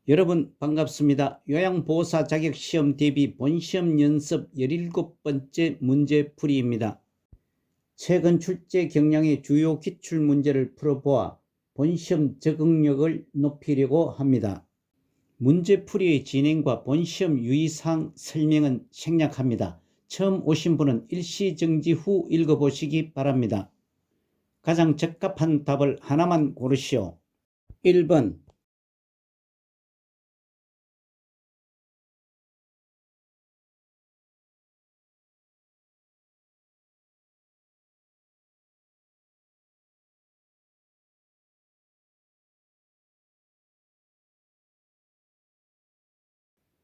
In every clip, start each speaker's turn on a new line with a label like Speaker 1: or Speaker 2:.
Speaker 1: 여러분 반갑습니다. 요양보호사 자격시험 대비 본시험 연습 17번째 문제풀이입니다. 최근 출제 경향의 주요 기출문제를 풀어보아 본시험 적응력을 높이려고 합니다. 문제풀이의 진행과 본시험 유의사항 설명은 생략합니다. 처음 오신 분은 일시정지 후 읽어보시기 바랍니다. 가장 적합한 답을 하나만 고르시오. 1번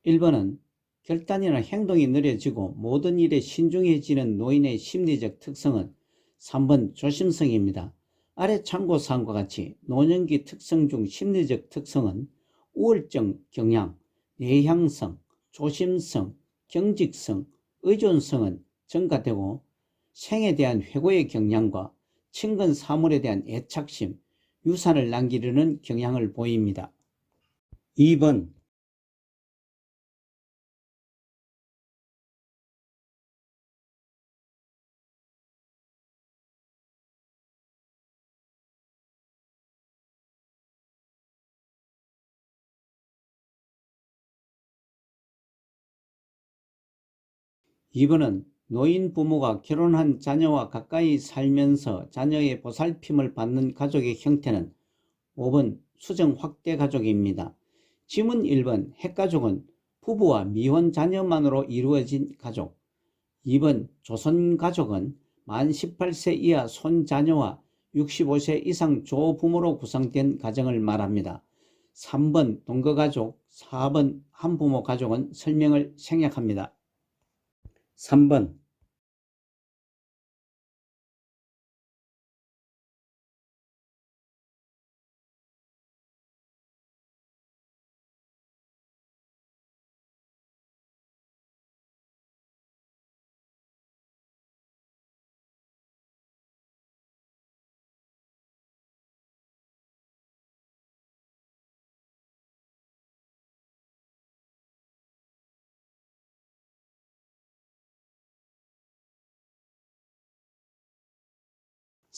Speaker 1: 1번은 결단이나 행동이 느려지고 모든 일에 신중해지는 노인의 심리적 특성은 3번 조심성입니다. 아래 참고사항과 같이 노년기 특성 중 심리적 특성은 우월적 경향, 내향성, 조심성, 경직성, 의존성은 증가되고 생에 대한 회고의 경향과 친근 사물에 대한 애착심, 유산을 남기려는 경향을 보입니다. 2번 2번은 노인 부모가 결혼한 자녀와 가까이 살면서 자녀의 보살핌을 받는 가족의 형태는 5번 수정 확대 가족입니다. 지문 1번 핵가족은 부부와 미혼 자녀만으로 이루어진 가족. 2번 조선가족은 만 18세 이하 손자녀와 65세 이상 조부모로 구성된 가정을 말합니다. 3번 동거가족, 4번 한부모 가족은 설명을 생략합니다. 3번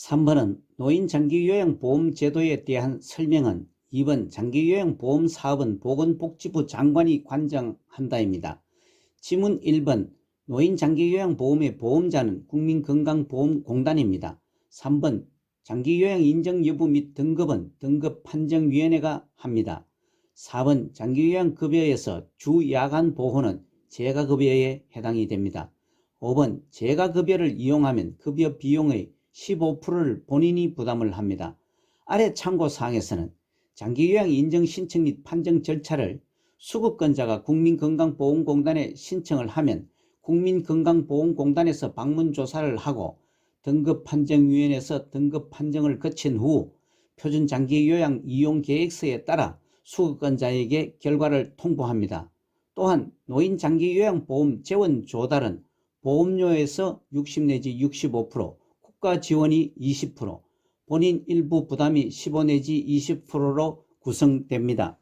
Speaker 1: 3번은 노인장기요양보험제도에 대한 설명은 2번 장기요양보험 사업은 보건복지부 장관이 관장한다입니다. 지문 1번 노인장기요양보험의 보험자는 국민건강보험공단입니다. 3번 장기요양 인정 여부 및 등급은 등급판정위원회가 합니다. 4번 장기요양급여에서 주야간보호는 재가급여에 해당이 됩니다. 5번 재가급여를 이용하면 급여 비용의 15%를 본인이 부담을 합니다. 아래 참고사항에서는 장기요양 인정 신청 및 판정 절차를 수급권자가 국민건강보험공단에 신청을 하면 국민건강보험공단에서 방문조사를 하고 등급판정위원회에서 등급판정을 거친 후 표준장기요양 이용계획서에 따라 수급권자에게 결과를 통보합니다. 또한 노인장기요양보험 재원 조달은 보험료에서 60 내지 65%, 국가 지원이 20%, 본인 일부 부담이 15 내지 20%로 구성됩니다.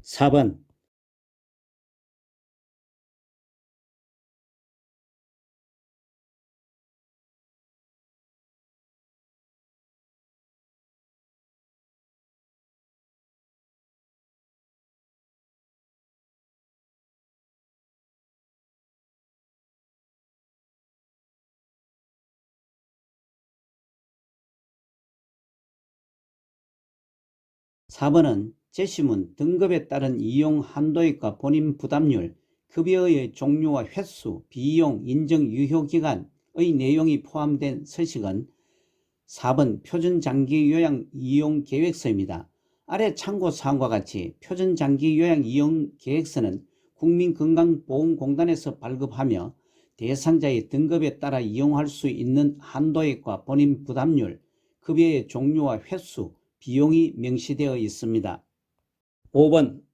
Speaker 1: 4번 4번은 제시문 등급에 따른 이용 한도액과 본인 부담률, 급여의 종류와 횟수, 비용, 인정 유효기간의 내용이 포함된 서식은 4번 표준장기요양 이용계획서입니다. 아래 참고사항과 같이 표준장기요양 이용계획서는 국민건강보험공단에서 발급하며 대상자의 등급에 따라 이용할 수 있는 한도액과 본인 부담률, 급여의 종류와 횟수, 비용이 명시되어 있습니다. 5번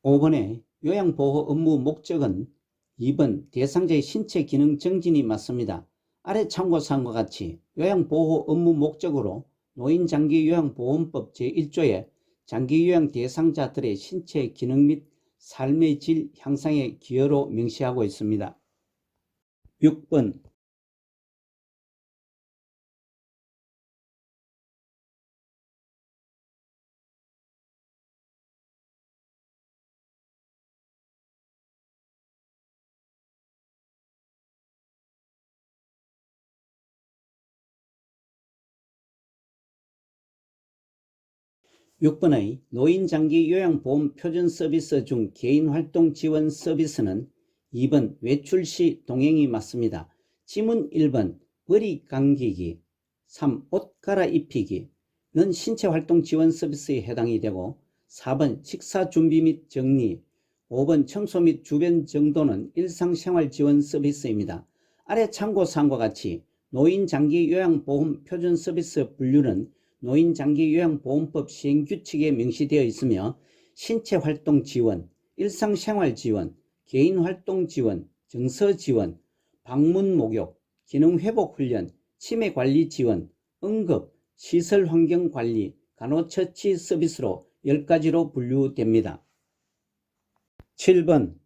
Speaker 1: 5번의 요양보호 업무 목적은 2번 대상자의 신체 기능 정진이 맞습니다. 아래 참고사항과 같이 요양보호 업무 목적으로 노인장기요양보험법 제1조에 장기요양 대상자들의 신체 기능 및 삶의 질 향상에 기여로 명시하고 있습니다. 6번 6번의 노인장기요양보험 표준서비스 중 개인활동 지원 서비스는 2번 외출 시 동행이 맞습니다. 지문 1번 머리 감기기, 3. 옷 갈아입히기는 신체활동 지원 서비스에 해당이 되고 4번 식사 준비 및 정리, 5번 청소 및 주변 정돈은 일상생활 지원 서비스입니다. 아래 참고사항과 같이 노인장기요양보험 표준서비스 분류는 노인장기요양보험법 시행규칙에 명시되어 있으며 신체활동 지원, 일상생활 지원, 개인활동 지원, 정서 지원, 방문 목욕, 기능회복 훈련, 치매관리 지원, 응급, 시설환경 관리, 간호처치 서비스로 10가지로 분류됩니다. 7번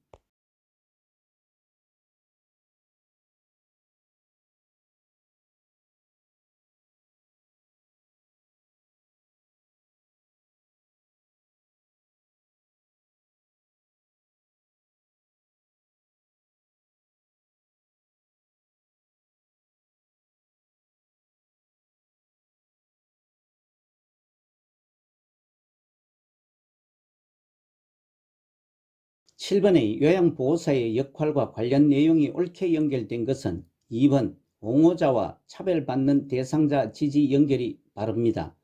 Speaker 1: 7번의 요양보호사의 역할과 관련 내용이 옳게 연결된 것은 2번 옹호자와 차별받는 대상자 지지 연결이 바릅니다.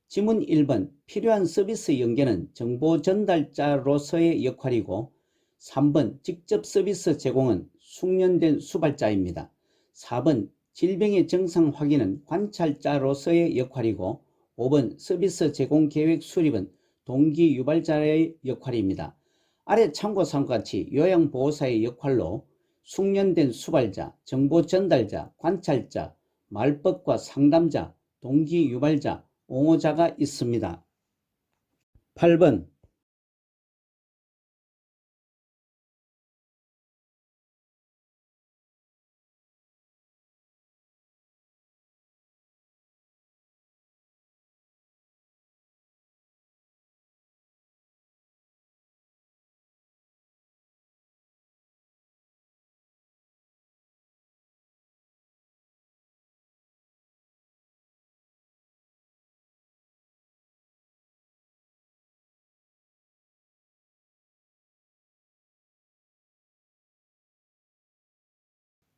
Speaker 1: 지문 1번 필요한 서비스 연계는 정보 전달자로서의 역할이고 3번 직접 서비스 제공은 숙련된 수발자입니다. 4번 질병의 정상 확인은 관찰자로서의 역할이고 5번 서비스 제공 계획 수립은 동기 유발자의 역할입니다. 아래 참고사항과 같이 요양보호사의 역할로 숙련된 수발자, 정보 전달자, 관찰자, 말법과 상담자, 동기 유발자, 옹호자가 있습니다. 8번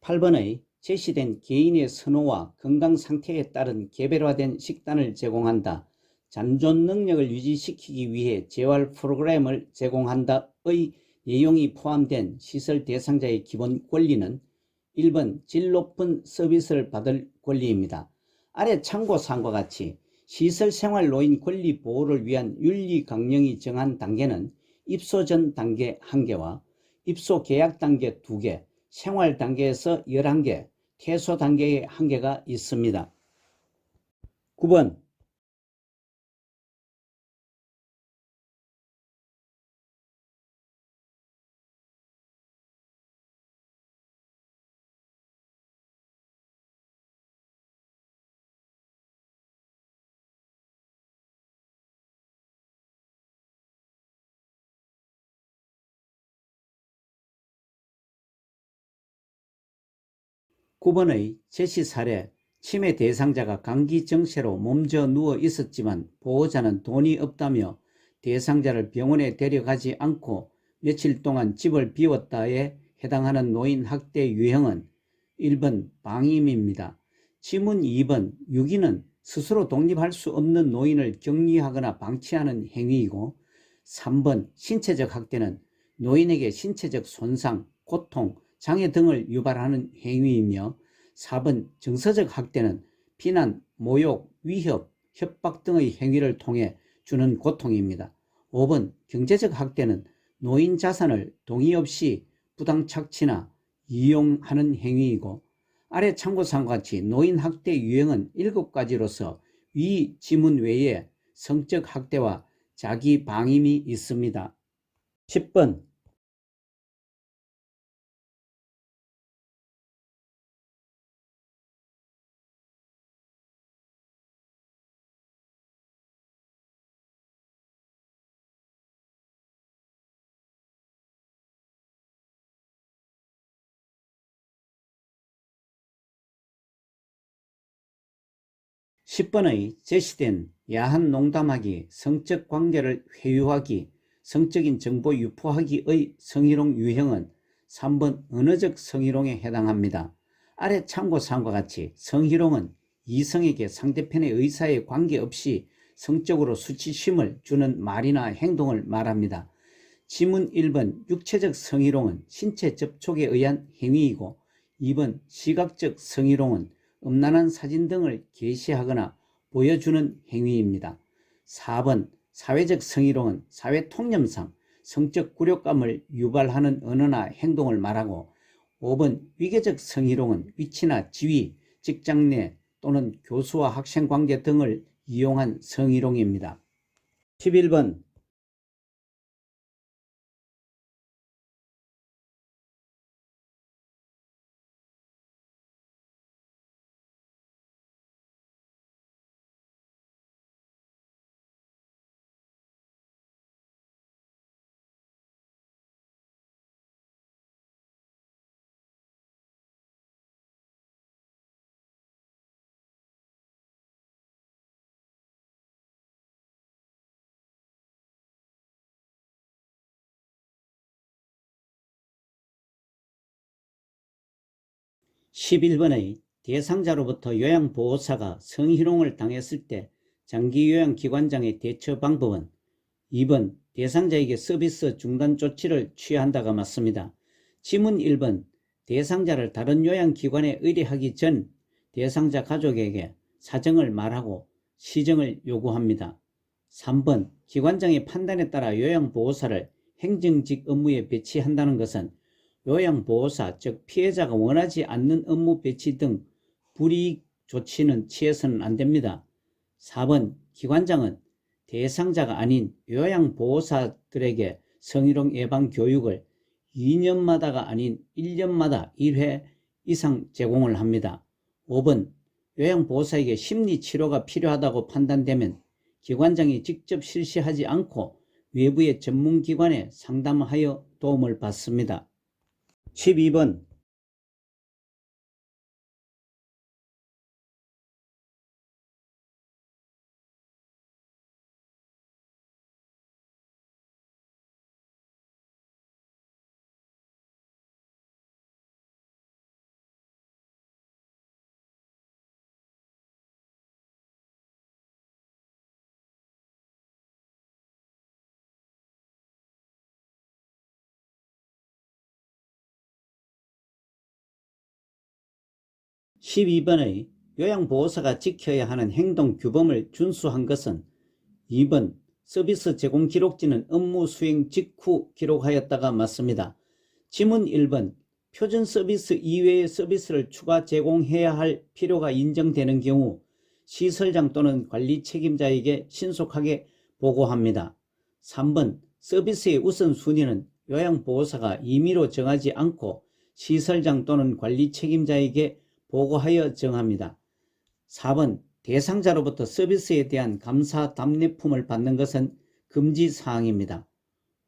Speaker 1: 8번의 제시된 개인의 선호와 건강 상태에 따른 개별화된 식단을 제공한다. 잔존 능력을 유지시키기 위해 재활 프로그램을 제공한다의 내용이 포함된 시설 대상자의 기본 권리는 1번 질 높은 서비스를 받을 권리입니다. 아래 참고사항과 같이 시설생활노인 권리 보호를 위한 윤리 강령이 정한 단계는 입소 전 단계 1개와 입소 계약 단계 2개, 생활 단계에서 11개, 퇴소 단계에 1개가 있습니다. 9번 9번의 제시 사례 치매 대상자가 감기 증세로 몸져 누워 있었지만 보호자는 돈이 없다며 대상자를 병원에 데려가지 않고 며칠 동안 집을 비웠다에 해당하는 노인 학대 유형은 1번 방임입니다. 지문 2번 유기는 스스로 독립할 수 없는 노인을 격리하거나 방치하는 행위이고 3번 신체적 학대는 노인에게 신체적 손상, 고통, 장애 등을 유발하는 행위이며 4번 정서적 학대는 비난, 모욕, 위협, 협박 등의 행위를 통해 주는 고통입니다. 5번 경제적 학대는 노인 자산을 동의 없이 부당 착취나 이용하는 행위이고, 아래 참고사항과 같이 노인 학대 유형은 7가지로서 위 지문 외에 성적 학대와 자기 방임이 있습니다. 10번 10번의 제시된 야한 농담하기, 성적 관계를 회유하기, 성적인 정보 유포하기의 성희롱 유형은 3번 언어적 성희롱에 해당합니다. 아래 참고사항과 같이 성희롱은 이성에게 상대편의 의사에 관계없이 성적으로 수치심을 주는 말이나 행동을 말합니다. 지문 1번 육체적 성희롱은 신체 접촉에 의한 행위이고, 2번 시각적 성희롱은 음란한 사진 등을 게시하거나 보여주는 행위입니다. 4번 사회적 성희롱은 사회통념상 성적 굴욕감을 유발하는 언어나 행동을 말하고, 5번 위계적 성희롱은 위치나 지위, 직장 내 또는 교수와 학생 관계 등을 이용한 성희롱입니다. 11번 11번의 대상자로부터 요양보호사가 성희롱을 당했을 때 장기요양기관장의 대처 방법은 2번 대상자에게 서비스 중단 조치를 취한다가 맞습니다. 지문 1번 대상자를 다른 요양기관에 의뢰하기 전 대상자 가족에게 사정을 말하고 시정을 요구합니다. 3번 기관장의 판단에 따라 요양보호사를 행정직 업무에 배치한다는 것은 요양보호사 즉 피해자가 원하지 않는 업무 배치 등 불이익 조치는 취해서는 안됩니다. 4번 기관장은 대상자가 아닌 요양보호사들에게 성희롱 예방 교육을 2년마다가 아닌 1년마다 1회 이상 제공을 합니다. 5번 요양보호사에게 심리치료가 필요하다고 판단되면 기관장이 직접 실시하지 않고 외부의 전문기관에 상담하여 도움을 받습니다. 12번 (12번의) 요양보호사가 지켜야 하는 행동규범을 준수한 것은 2번 서비스 제공 기록지는 업무 수행 직후 기록하였다가 맞습니다. 지문 1번 표준 서비스 이외의 서비스를 추가 제공해야 할 필요가 인정되는 경우 시설장 또는 관리 책임자에게 신속하게 보고합니다. 3번 서비스의 우선순위는 요양보호사가 임의로 정하지 않고 시설장 또는 관리 책임자에게 보고하여 정합니다. 4번 대상자로부터 서비스에 대한 감사 답례품을 받는 것은 금지사항입니다.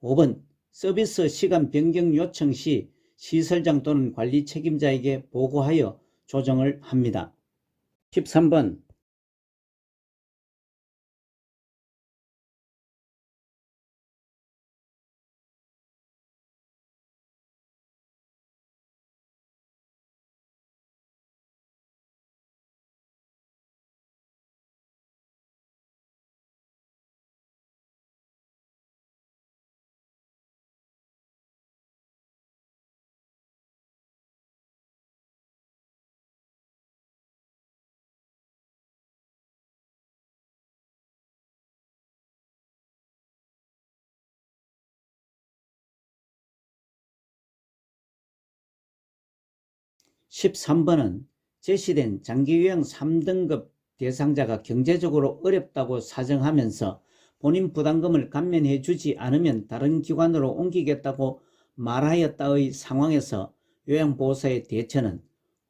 Speaker 1: 5번 서비스 시간 변경 요청 시 시설장 또는 관리 책임자에게 보고하여 조정을 합니다. 13번 13번은 제시된 장기요양 3등급 대상자가 경제적으로 어렵다고 사정하면서 본인 부담금을 감면해 주지 않으면 다른 기관으로 옮기겠다고 말하였다의 상황에서 요양보호사의 대처는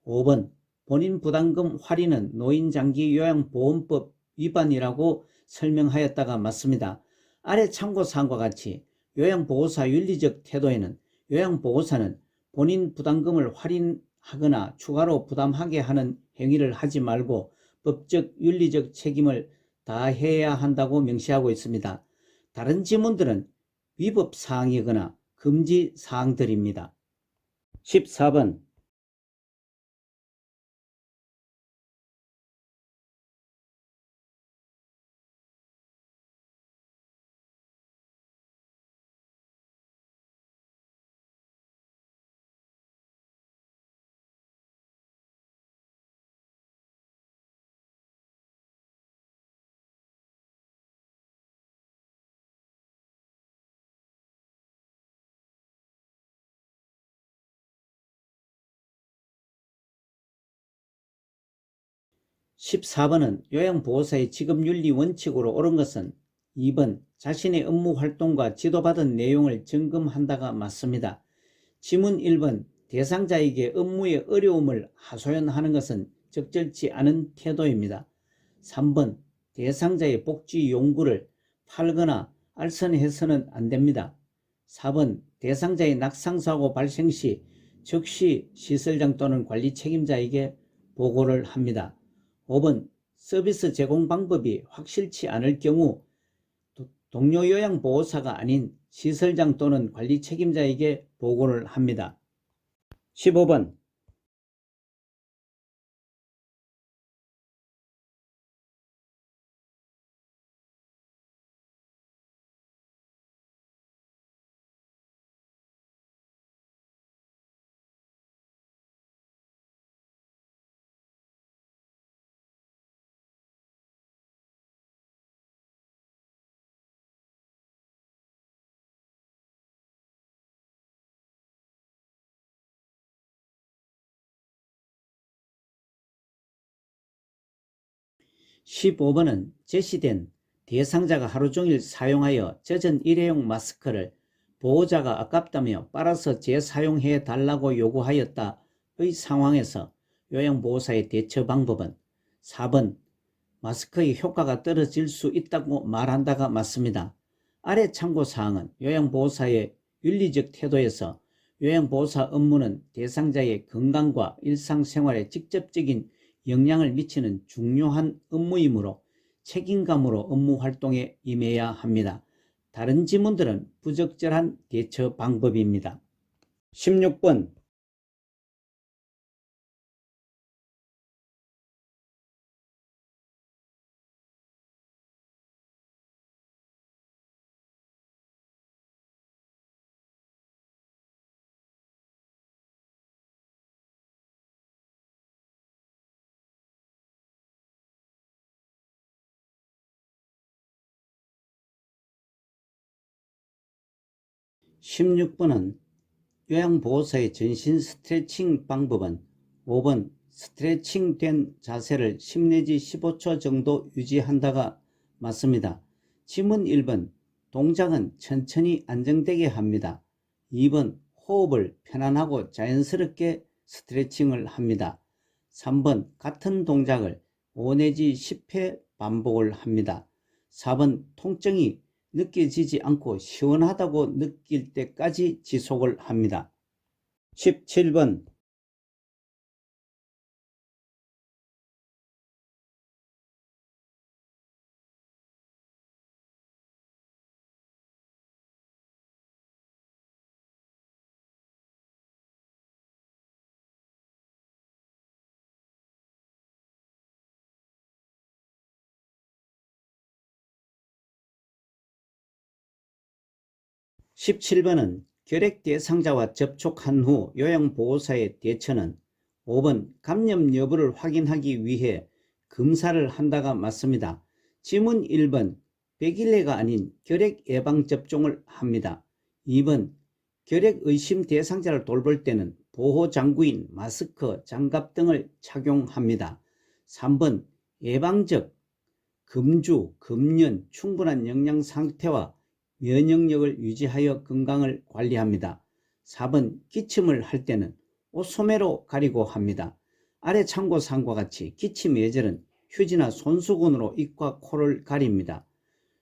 Speaker 1: 5번 본인 부담금 할인은 노인장기요양보험법 위반이라고 설명하였다가 맞습니다. 아래 참고사항과 같이 요양보호사 윤리적 태도에는 요양보호사는 본인 부담금을 할인하거나 추가로 부담하게 하는 행위를 하지 말고 법적 윤리적 책임을 다해야 한다고 명시하고 있습니다. 다른 지문들은 위법 사항이거나 금지 사항들입니다. 14번 요양보호사의 직업윤리 원칙으로 옳은 것은 2번 자신의 업무 활동과 지도받은 내용을 점검한다가 맞습니다. 지문 1번 대상자에게 업무의 어려움을 하소연하는 것은 적절치 않은 태도입니다. 3번 대상자의 복지 용구를 팔거나 알선해서는 안 됩니다. 4번 대상자의 낙상사고 발생 시 즉시 시설장 또는 관리 책임자에게 보고를 합니다. 5번 서비스 제공 방법이 확실치 않을 경우 동료 요양보호사가 아닌 시설장 또는 관리 책임자에게 보고를 합니다. 15번 제시된 대상자가 하루 종일 사용하여 젖은 일회용 마스크를 보호자가 아깝다며 빨아서 재사용해 달라고 요구하였다의 상황에서 요양보호사의 대처 방법은 4번 마스크의 효과가 떨어질 수 있다고 말한다가 맞습니다. 아래 참고사항은 요양보호사의 윤리적 태도에서 요양보호사 업무는 대상자의 건강과 일상생활에 직접적인 영향을 미치는 중요한 업무이므로 책임감으로 업무 활동에 임해야 합니다. 다른 지문들은 부적절한 대처 방법입니다. 16번 16번은 요양보호사의 전신 스트레칭 방법은 5번 스트레칭된 자세를 10 내지 15초 정도 유지한다가 맞습니다. 지문 1번 동작은 천천히 안정되게 합니다. 2번 호흡을 편안하고 자연스럽게 스트레칭을 합니다. 3번 같은 동작을 5 내지 10회 반복을 합니다. 4번 통증이 느껴지지 않고 시원하다고 느낄 때까지 지속을 합니다. 17번 17번은 결핵 대상자와 접촉한 후 요양보호사의 대처는 5번 감염 여부를 확인하기 위해 검사를 한다가 맞습니다. 지문 1번 백일내가 아닌 결핵 예방접종을 합니다. 2번 결핵 의심 대상자를 돌볼 때는 보호장구인 마스크, 장갑 등을 착용합니다. 3번 예방적 금주, 금연, 충분한 영양 상태와 면역력을 유지하여 건강을 관리합니다. 4번 기침을 할 때는 옷소매로 가리고 합니다. 아래 참고사항과 같이 기침 예절은 휴지나 손수건으로 입과 코를 가립니다.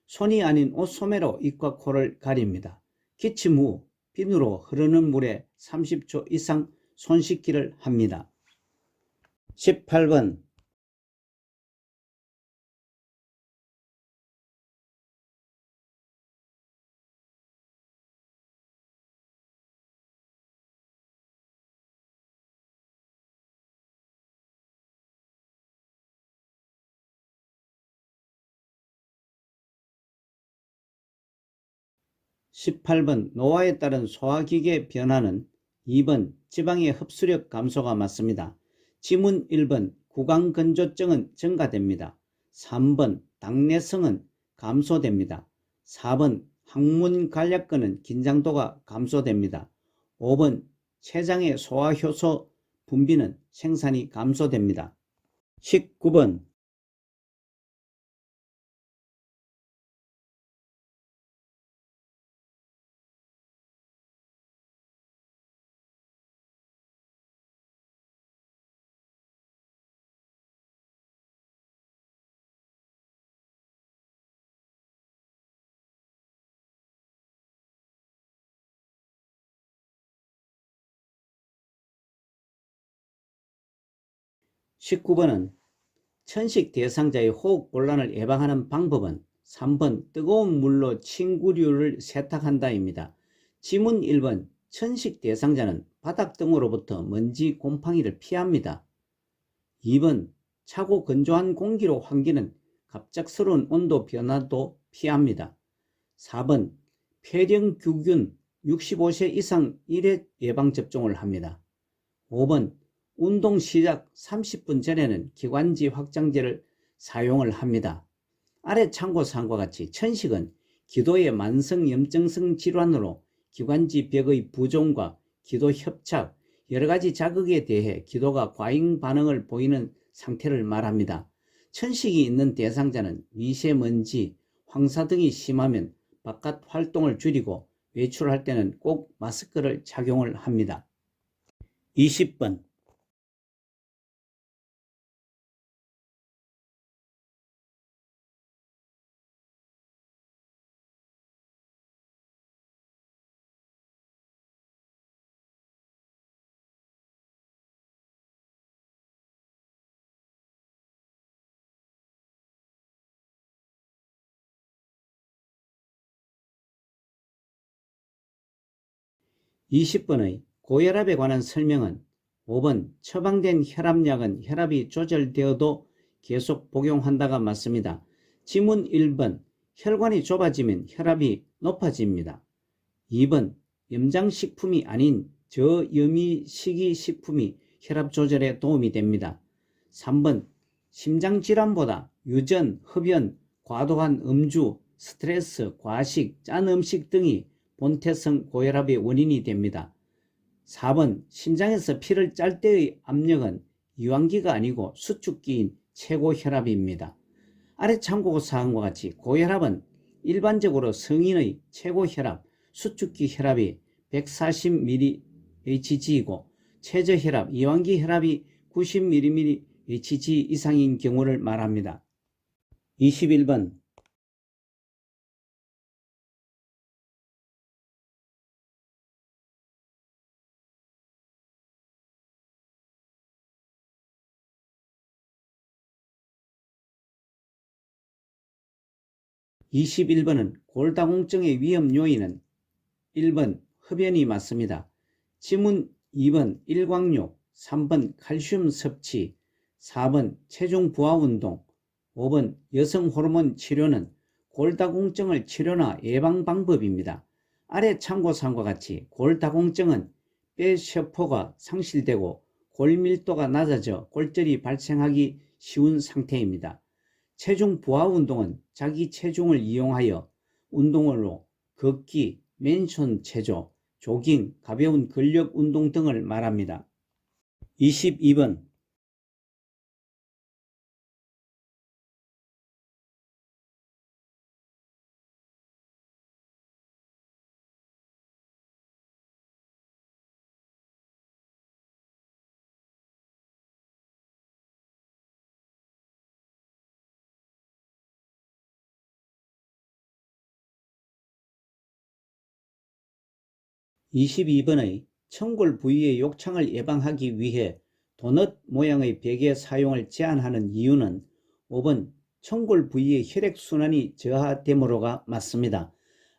Speaker 1: 손이 아닌 옷소매로 입과 코를 가립니다. 기침 후 비누로 흐르는 물에 30초 이상 손 씻기를 합니다. 18번 18번 노화에 따른 소화기계 변화는 2번 지방의 흡수력 감소가 맞습니다. 지문 1번 구강건조증은 증가됩니다. 3번 당내성은 감소됩니다. 4번 항문 간략근은 긴장도가 감소됩니다. 5번 췌장의 소화효소 분비는 생산이 감소됩니다. 19번 19번은 천식 대상자의 호흡곤란을 예방하는 방법은 3번 뜨거운 물로 침구류를 세탁한다입니다. 지문 1번 천식 대상자는 바닥 등으로부터 먼지 곰팡이를 피합니다. 2번 차고 건조한 공기로 환기는 갑작스러운 온도 변화도 피합니다. 4번 폐렴규균 65세 이상 1회 예방접종을 합니다. 5번 운동 시작 30분 전에는 기관지 확장제를 사용을 합니다. 아래 참고사항과 같이 천식은 기도의 만성염증성 질환으로 기관지 벽의 부종과 기도 협착, 여러가지 자극에 대해 기도가 과잉 반응을 보이는 상태를 말합니다. 천식이 있는 대상자는 미세먼지, 황사 등이 심하면 바깥 활동을 줄이고 외출할 때는 꼭 마스크를 착용을 합니다. 20번 20번의 고혈압에 관한 설명은 5번 처방된 혈압약은 혈압이 조절되어도 계속 복용한다가 맞습니다. 지문 1번 혈관이 좁아지면 혈압이 높아집니다. 2번 염장식품이 아닌 저염이식이식품이 혈압 조절에 도움이 됩니다. 3번 심장질환보다 유전, 흡연, 과도한 음주, 스트레스, 과식, 짠 음식 등이 본태성 고혈압의 원인이 됩니다. 4번 심장에서 피를 짤 때의 압력은 이완기가 아니고 수축기인 최고혈압입니다. 아래 참고사항과 같이 고혈압은 일반적으로 성인의 최고혈압, 수축기 혈압이 140mmHg이고 최저혈압, 이완기 혈압이 90mmHg 이상인 경우를 말합니다. 21번 21번은 골다공증의 위험 요인은 1번 흡연이 맞습니다. 지문 2번 일광욕, 3번 칼슘 섭취, 4번 체중 부하 운동, 5번 여성 호르몬 치료는 골다공증을 치료나 예방 방법입니다. 아래 참고사항과 같이 골다공증은 뼈세포가 상실되고 골밀도가 낮아져 골절이 발생하기 쉬운 상태입니다. 체중 부하 운동은 자기 체중을 이용하여 운동으로 걷기, 맨손 체조, 조깅, 가벼운 근력 운동 등을 말합니다. 22번 22번의 청골 부위의 욕창을 예방하기 위해 도넛 모양의 베개 사용을 제한하는 이유는 5번 청골 부위의 혈액순환이 저하됨으로가 맞습니다.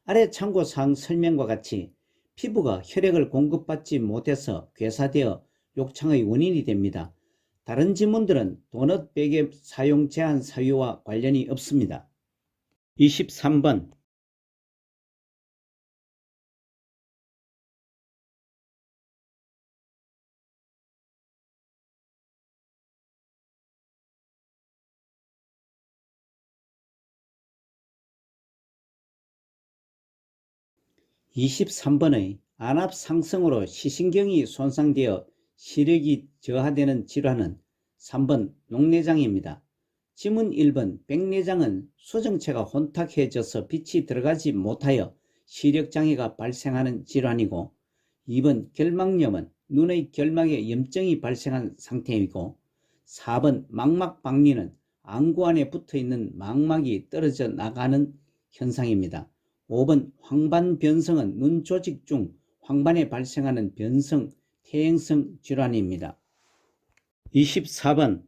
Speaker 1: 아래 참고사항 설명과 같이 피부가 혈액을 공급받지 못해서 괴사되어 욕창의 원인이 됩니다. 다른 질문들은 도넛 베개 사용 제한 사유와 관련이 없습니다. 23번 23번의 안압 상승으로 시신경이 손상되어 시력이 저하되는 질환은 3번 녹내장입니다. 지문 1번 백내장은 수정체가 혼탁해져서 빛이 들어가지 못하여 시력장애가 발생하는 질환이고, 2번 결막염은 눈의 결막에 염증이 발생한 상태이고, 4번 망막박리는 안구 안에 붙어있는 망막이 떨어져 나가는 현상입니다. 5번 황반변성은 눈 조직 중 황반에 발생하는 변성, 퇴행성 질환입니다. 24번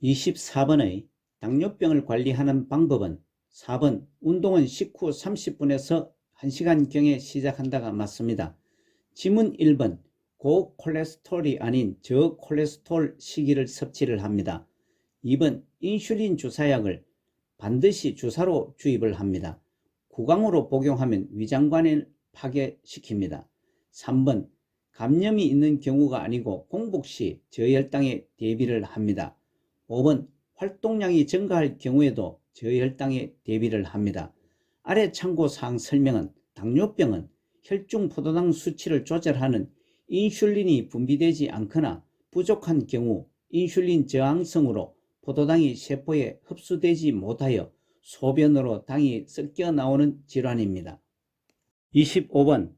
Speaker 1: 24번의 당뇨병을 관리하는 방법은 4번 운동은 식후 30분에서 1시간경에 시작한다가 맞습니다. 지문 1번 고콜레스테롤이 아닌 저콜레스테롤 식이를 섭취를 합니다. 2번 인슐린 주사약을 반드시 주사로 주입을 합니다. 구강으로 복용하면 위장관을 파괴시킵니다. 3번 감염이 있는 경우가 아니고 공복 시 저혈당에 대비를 합니다. 5번 활동량이 증가할 경우에도 저혈당에 대비를 합니다. 아래 참고사항 설명은 당뇨병은 혈중 포도당 수치를 조절하는 인슐린이 분비되지 않거나 부족한 경우 인슐린 저항성으로 포도당이 세포에 흡수되지 못하여 소변으로 당이 섞여 나오는 질환입니다. 25번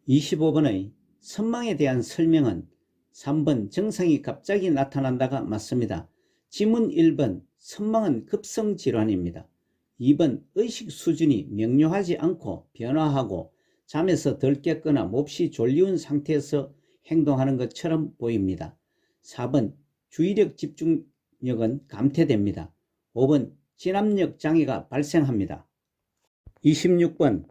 Speaker 1: 25번의 선망에 대한 설명은 3번 증상이 갑자기 나타난다가 맞습니다. 지문 1번 선망은 급성질환입니다. 2번 의식 수준이 명료하지 않고 변화하고 잠에서 덜 깼거나 몹시 졸리운 상태에서 행동하는 것처럼 보입니다. 4번 주의력 집중력은 감퇴됩니다. 5번 진압력 장애가 발생합니다. 26번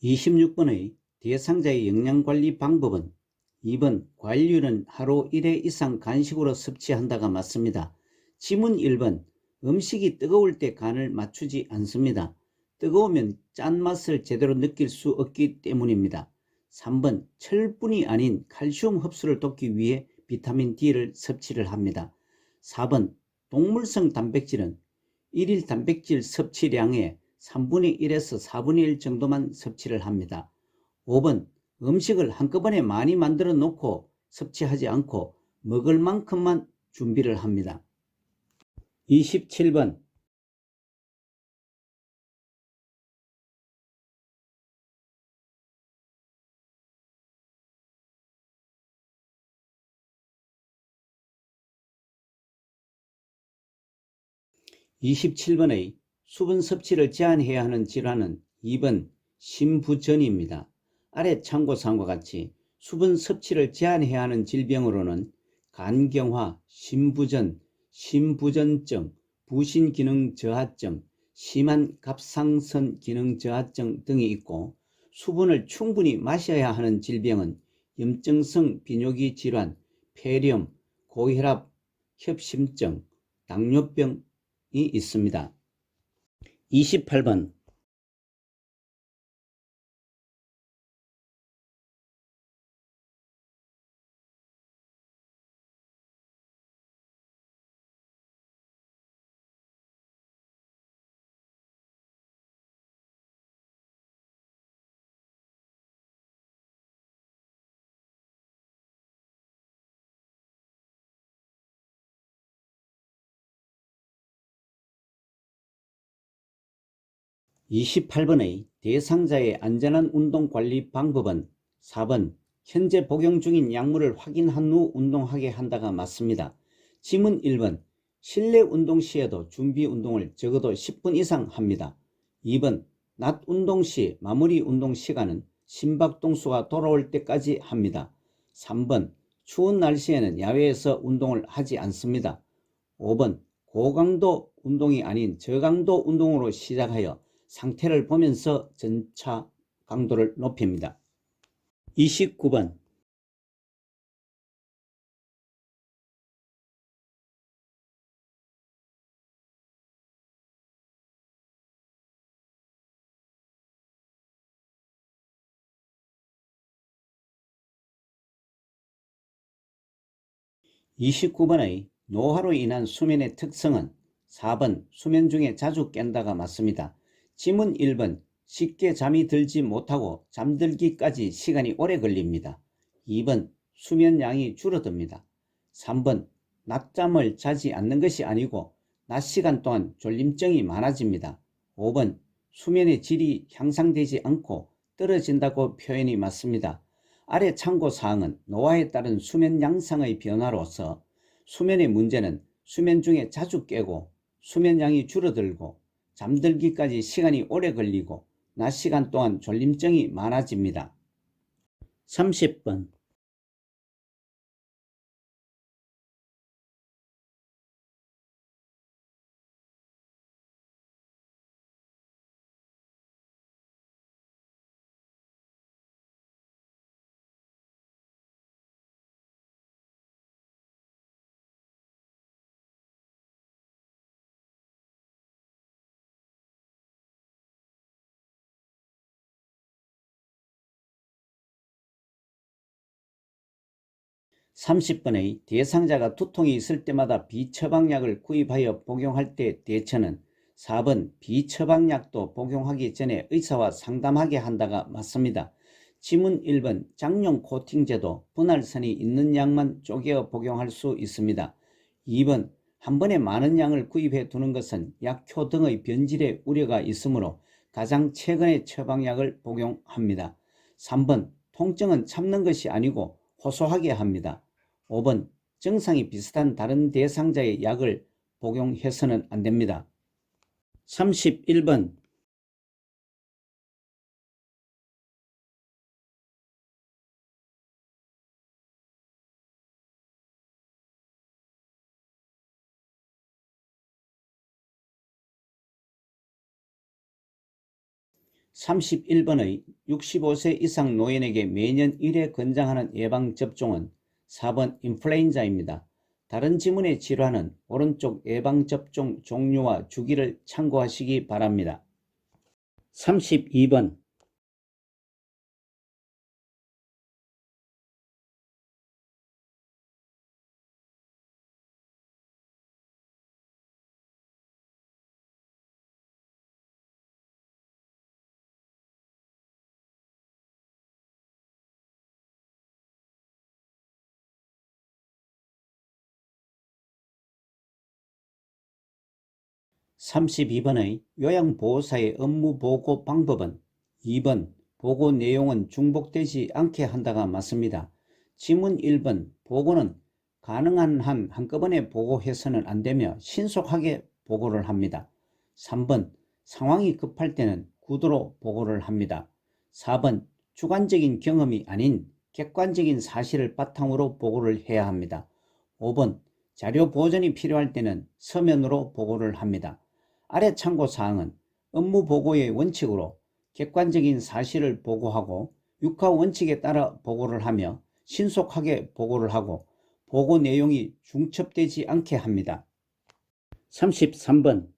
Speaker 1: 26번의 대상자의 영양관리 방법은 2번 과일류는 하루 1회 이상 간식으로 섭취한다가 맞습니다. 지문 1번 음식이 뜨거울 때 간을 맞추지 않습니다. 뜨거우면 짠맛을 제대로 느낄 수 없기 때문입니다. 3번 철분이 아닌 칼슘 흡수를 돕기 위해 비타민 D를 섭취를 합니다. 4번 동물성 단백질은 1일 단백질 섭취량의 3분의 1에서 4분의 1 정도만 섭취를 합니다. 5번 음식을 한꺼번에 많이 만들어 놓고 섭취하지 않고 먹을 만큼만 준비를 합니다. 27번 27번의 수분 섭취를 제한해야 하는 질환은 2번 심부전입니다. 아래 참고사항과 같이 수분 섭취를 제한해야 하는 질병으로는 간경화, 심부전, 심부전증, 부신기능저하증, 심한 갑상선 기능저하증 등이 있고, 수분을 충분히 마셔야 하는 질병은 염증성 비뇨기 질환, 폐렴, 고혈압, 협심증, 당뇨병 이 있습니다. 28번 28번의 대상자의 안전한 운동관리 방법은 4번 현재 복용 중인 약물을 확인한 후 운동하게 한다가 맞습니다. 지문 1번 실내 운동 시에도 준비 운동을 적어도 10분 이상 합니다. 2번 낮 운동 시 마무리 운동 시간은 심박동수가 돌아올 때까지 합니다. 3번 추운 날씨에는 야외에서 운동을 하지 않습니다. 5번 고강도 운동이 아닌 저강도 운동으로 시작하여 상태를 보면서 점차 강도를 높입니다. 29번 29번의 노화로 인한 수면의 특성은 4번 수면 중에 자주 깬다가 맞습니다. 지문 1번 쉽게 잠이 들지 못하고 잠들기까지 시간이 오래 걸립니다. 2번 수면량이 줄어듭니다. 3번 낮잠을 자지 않는 것이 아니고 낮 시간 동안 졸림증이 많아집니다. 5번 수면의 질이 향상되지 않고 떨어진다고 표현이 맞습니다. 아래 참고사항은 노화에 따른 수면 양상의 변화로서 수면의 문제는 수면 중에 자주 깨고 수면량이 줄어들고 잠들기까지 시간이 오래 걸리고 낮 시간 동안 졸림증이 많아집니다. 30번 30번의 대상자가 두통이 있을 때마다 비처방약을 구입하여 복용할 때 대처는 4번 비처방약도 복용하기 전에 의사와 상담하게 한다가 맞습니다. 지문 1번 장용 코팅제도 분할선이 있는 약만 쪼개어 복용할 수 있습니다. 2번 한 번에 많은 양을 구입해 두는 것은 약효 등의 변질의 우려가 있으므로 가장 최근의 처방약을 복용합니다. 3번 통증은 참는 것이 아니고 호소하게 합니다. 5번 증상이 비슷한 다른 대상자의 약을 복용해서는 안됩니다. 31번 31번의 65세 이상 노인에게 매년 1회 권장하는 예방접종은 4번 인플루엔자입니다. 다른 지문의 질환은 오른쪽 예방접종 종류와 주기를 참고하시기 바랍니다. 32번 32번의 요양보호사의 업무보고 방법은 2번 보고 내용은 중복되지 않게 한다가 맞습니다. 지문 1번 보고는 가능한 한 한꺼번에 보고해서는 안되며 신속하게 보고를 합니다. 3번 상황이 급할 때는 구두로 보고를 합니다. 4번 주관적인 경험이 아닌 객관적인 사실을 바탕으로 보고를 해야 합니다. 5번 자료 보존이 필요할 때는 서면으로 보고를 합니다. 아래 참고사항은 업무보고의 원칙으로 객관적인 사실을 보고하고 육하원칙에 따라 보고를 하며 신속하게 보고를 하고 보고 내용이 중첩되지 않게 합니다. 33번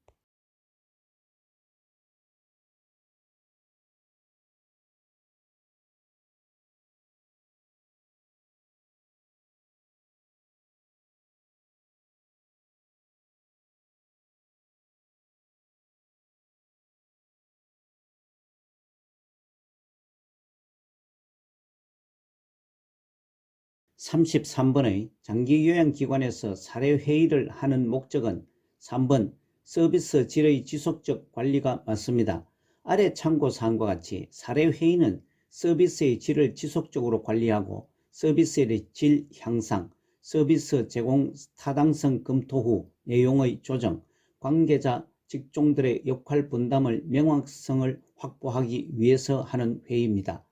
Speaker 1: 33번의 장기요양기관에서 사례회의를 하는 목적은 3번 서비스 질의 지속적 관리가 맞습니다. 아래 참고사항과 같이 사례회의는 서비스의 질을 지속적으로 관리하고 서비스의 질 향상, 서비스 제공 타당성 검토 후 내용의 조정, 관계자 직종들의 역할 분담을 명확성을 확보하기 위해서 하는 회의입니다.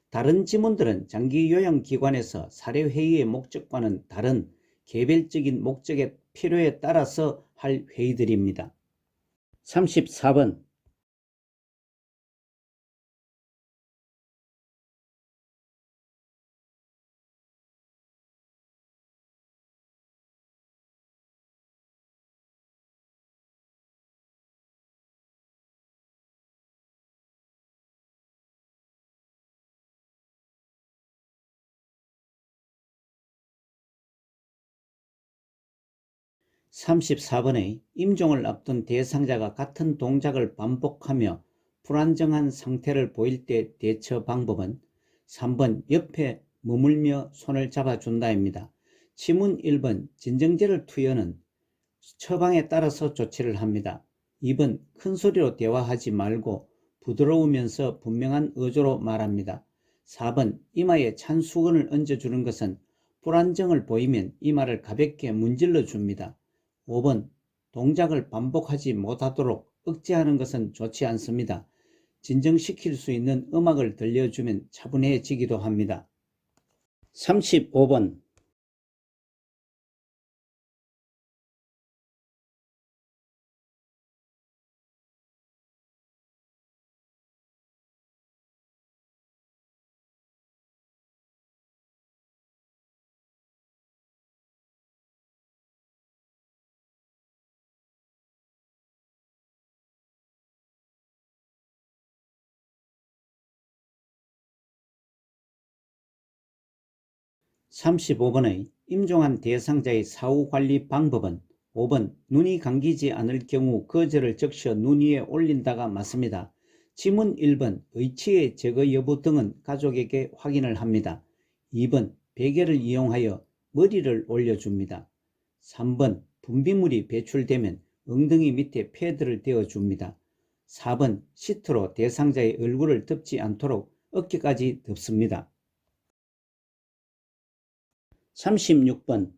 Speaker 1: 다른 지문들은 장기요양기관에서 사례회의의 목적과는 다른 개별적인 목적의 필요에 따라서 할 회의들입니다. 34번 34번의 임종을 앞둔 대상자가 같은 동작을 반복하며 불안정한 상태를 보일 때 대처 방법은 3번 옆에 머물며 손을 잡아준다입니다. 지문 1번 진정제를 투여는 처방에 따라서 조치를 합니다. 2번 큰 소리로 대화하지 말고 부드러우면서 분명한 어조로 말합니다. 4번 이마에 찬 수건을 얹어주는 것은 불안정을 보이면 이마를 가볍게 문질러 줍니다. 5번 동작을 반복하지 못하도록 억제하는 것은 좋지 않습니다. 진정시킬 수 있는 음악을 들려주면 차분해지기도 합니다. 35번 35번의 임종한 대상자의 사후관리 방법은 5번 눈이 감기지 않을 경우 거즈를 적셔 눈 위에 올린다가 맞습니다. 지문 1번 의치의 제거 여부 등은 가족에게 확인을 합니다. 2번 베개를 이용하여 머리를 올려줍니다. 3번 분비물이 배출되면 엉덩이 밑에 패드를 대어줍니다. 4번 시트로 대상자의 얼굴을 덮지 않도록 어깨까지 덮습니다. 36번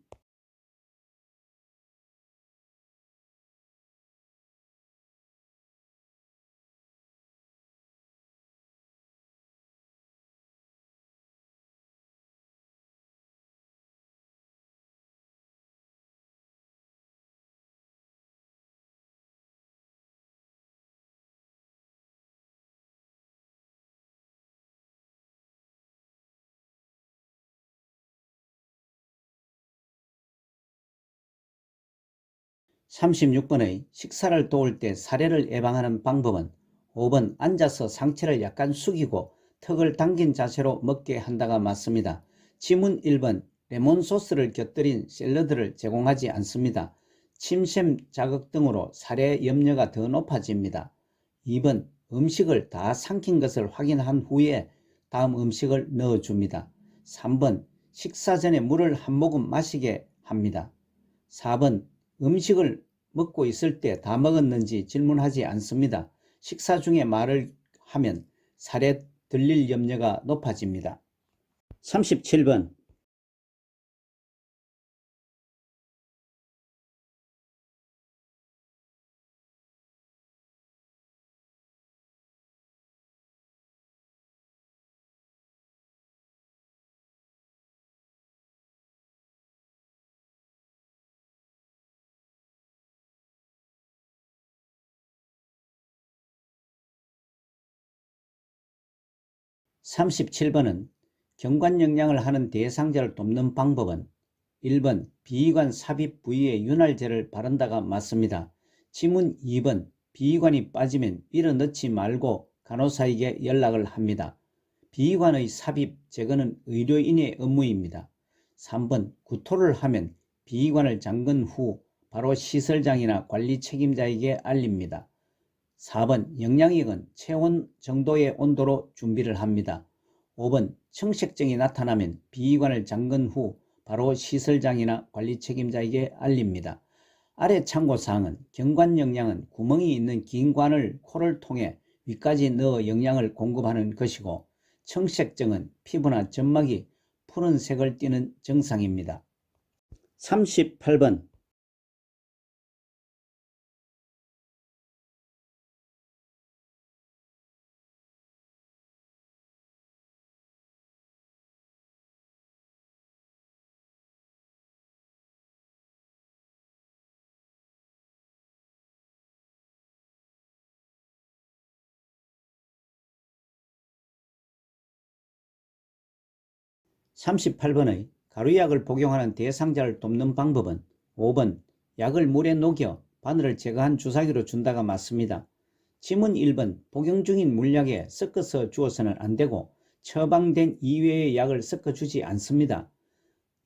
Speaker 1: 36번의 식사를 도울 때 사례를 예방하는 방법은 5번 앉아서 상체를 약간 숙이고 턱을 당긴 자세로 먹게 한다가 맞습니다. 지문 1번 레몬 소스를 곁들인 샐러드를 제공하지 않습니다. 침샘 자극 등으로 사례 염려가 더 높아집니다. 2번 음식을 다 삼킨 것을 확인한 후에 다음 음식을 넣어줍니다. 3번 식사 전에 물을 한 모금 마시게 합니다. 4번 음식을 먹고 있을 때 다 먹었는지 질문하지 않습니다. 식사 중에 말을 하면 살에 들릴 염려가 높아집니다. 37번. 37번은 경관영양을 하는 대상자를 돕는 방법은 1번 비위관 삽입 부위에 윤활제를 바른다가 맞습니다. 지문 2번 비위관이 빠지면 밀어넣지 말고 간호사에게 연락을 합니다. 비위관의 삽입 제거는 의료인의 업무입니다. 3번 구토를 하면 비위관을 잠근 후 바로 시설장이나 관리 책임자에게 알립니다. 4번 영양액은 체온 정도의 온도로 준비를 합니다. 5번 청색증이 나타나면 비위관을 잠근 후 바로 시설장이나 관리 책임자에게 알립니다. 아래 참고사항은 경관영양은 구멍이 있는 긴 관을 코를 통해 위까지 넣어 영양을 공급하는 것이고, 청색증은 피부나 점막이 푸른색을 띠는 증상입니다. 38번. 38번의 가루약을 복용하는 대상자를 돕는 방법은 5번 약을 물에 녹여 바늘을 제거한 주사기로 준다가 맞습니다. 지문 1번 복용 중인 물약에 섞어서 주어서는 안되고 처방된 이외의 약을 섞어주지 않습니다.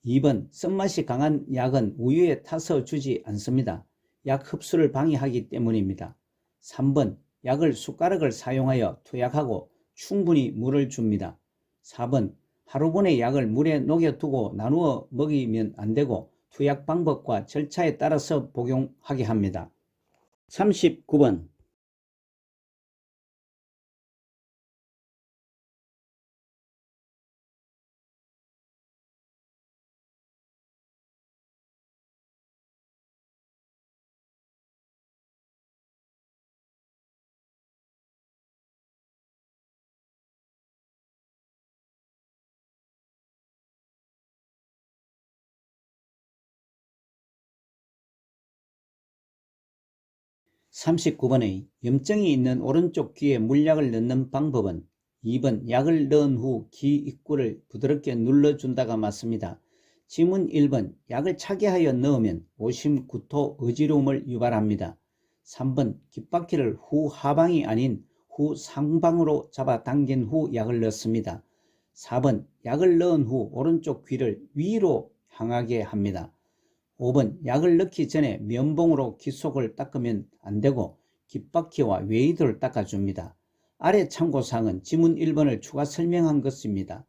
Speaker 1: 2번 쓴맛이 강한 약은 우유에 타서 주지 않습니다. 약 흡수를 방해하기 때문입니다. 3번 약을 숟가락을 사용하여 투약하고 충분히 물을 줍니다. 4번 하루분의 약을 물에 녹여두고 나누어 먹이면 안되고 투약 방법과 절차에 따라서 복용하게 합니다. 39번. 39번의 염증이 있는 오른쪽 귀에 물약을 넣는 방법은 2번 약을 넣은 후 귀 입구를 부드럽게 눌러준다가 맞습니다. 지문 1번 약을 차게 하여 넣으면 오심, 구토, 어지러움을 유발합니다. 3번 귓바퀴를 후 하방이 아닌 후 상방으로 잡아 당긴 후 약을 넣습니다. 4번 약을 넣은 후 오른쪽 귀를 위로 향하게 합니다. 5번 약을 넣기 전에 면봉으로 귀 속을 닦으면 안되고 귓바퀴와 웨이드를 닦아줍니다. 아래 참고사항은 지문 1번을 추가 설명한 것입니다.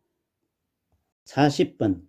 Speaker 1: 40번.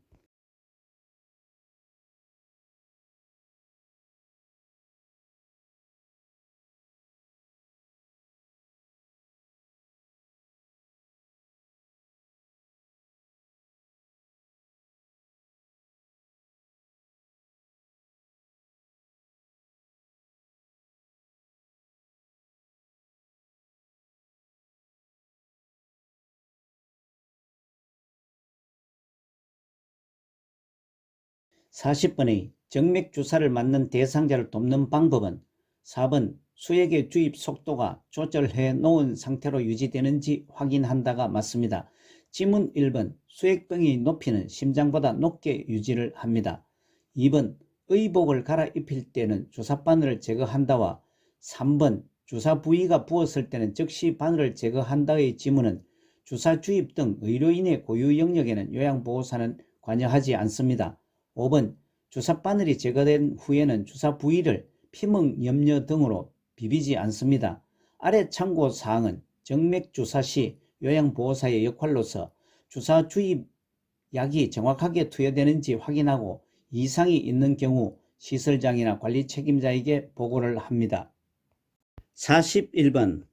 Speaker 1: 40번의 정맥주사를 맞는 대상자를 돕는 방법은 4번 수액의 주입 속도가 조절해 놓은 상태로 유지되는지 확인한다가 맞습니다. 지문 1번 수액병의 높이는 심장보다 높게 유지를 합니다. 2번 의복을 갈아입힐 때는 주사 바늘을 제거한다와 3번 주사 부위가 부었을 때는 즉시 바늘을 제거한다의 지문은 주사 주입 등 의료인의 고유 영역에는 요양보호사는 관여하지 않습니다. 5번 주사 바늘이 제거된 후에는 주사 부위를 피멍, 염려 등으로 비비지 않습니다. 아래 참고사항은 정맥주사 시 요양보호사의 역할로서 주사 주입 약이 정확하게 투여되는지 확인하고 이상이 있는 경우 시설장이나 관리 책임자에게 보고를 합니다. 41번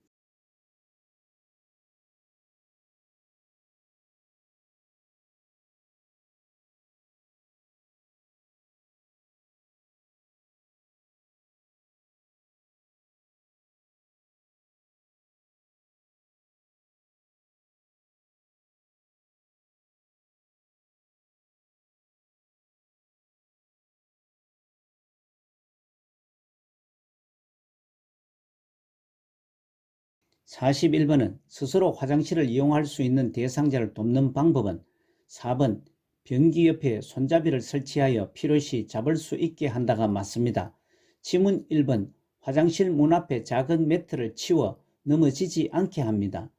Speaker 1: 41번은 스스로 화장실을 이용할 수 있는 대상자를 돕는 방법은 4번 변기 옆에 손잡이를 설치하여 필요시 잡을 수 있게 한다가 맞습니다. 지문 1번 화장실 문 앞에 작은 매트를 치워 넘어지지 않게 합니다.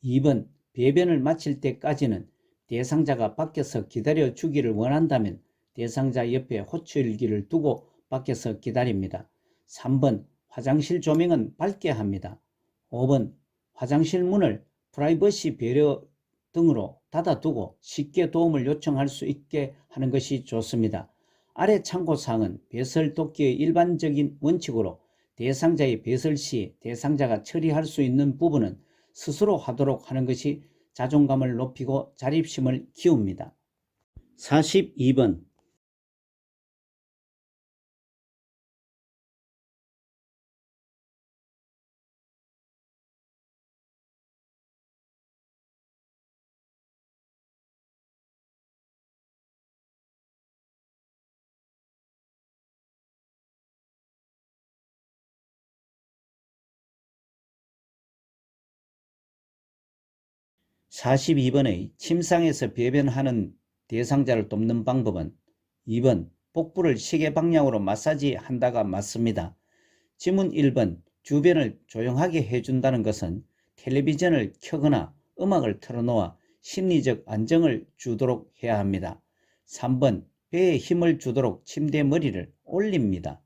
Speaker 1: 2번 배변을 마칠 때까지는 대상자가 밖에서 기다려 주기를 원한다면 대상자 옆에 호출기를 두고 밖에서 기다립니다. 3번 화장실 조명은 밝게 합니다. 5번 화장실 문을 프라이버시 배려 등으로 닫아두고 쉽게 도움을 요청할 수 있게 하는 것이 좋습니다. 아래 참고사항은 배설독기의 일반적인 원칙으로 대상자의 배설 시 대상자가 처리할 수 있는 부분은 스스로 하도록 하는 것이 자존감을 높이고 자립심을 키웁니다. 42번 42번의 침상에서 배변하는 대상자를 돕는 방법은 2번 복부를 시계 방향으로 마사지 한다가 맞습니다. 지문 1번 주변을 조용하게 해준다는 것은 텔레비전을 켜거나 음악을 틀어놓아 심리적 안정을 주도록 해야 합니다. 3번 배에 힘을 주도록 침대 머리를 올립니다.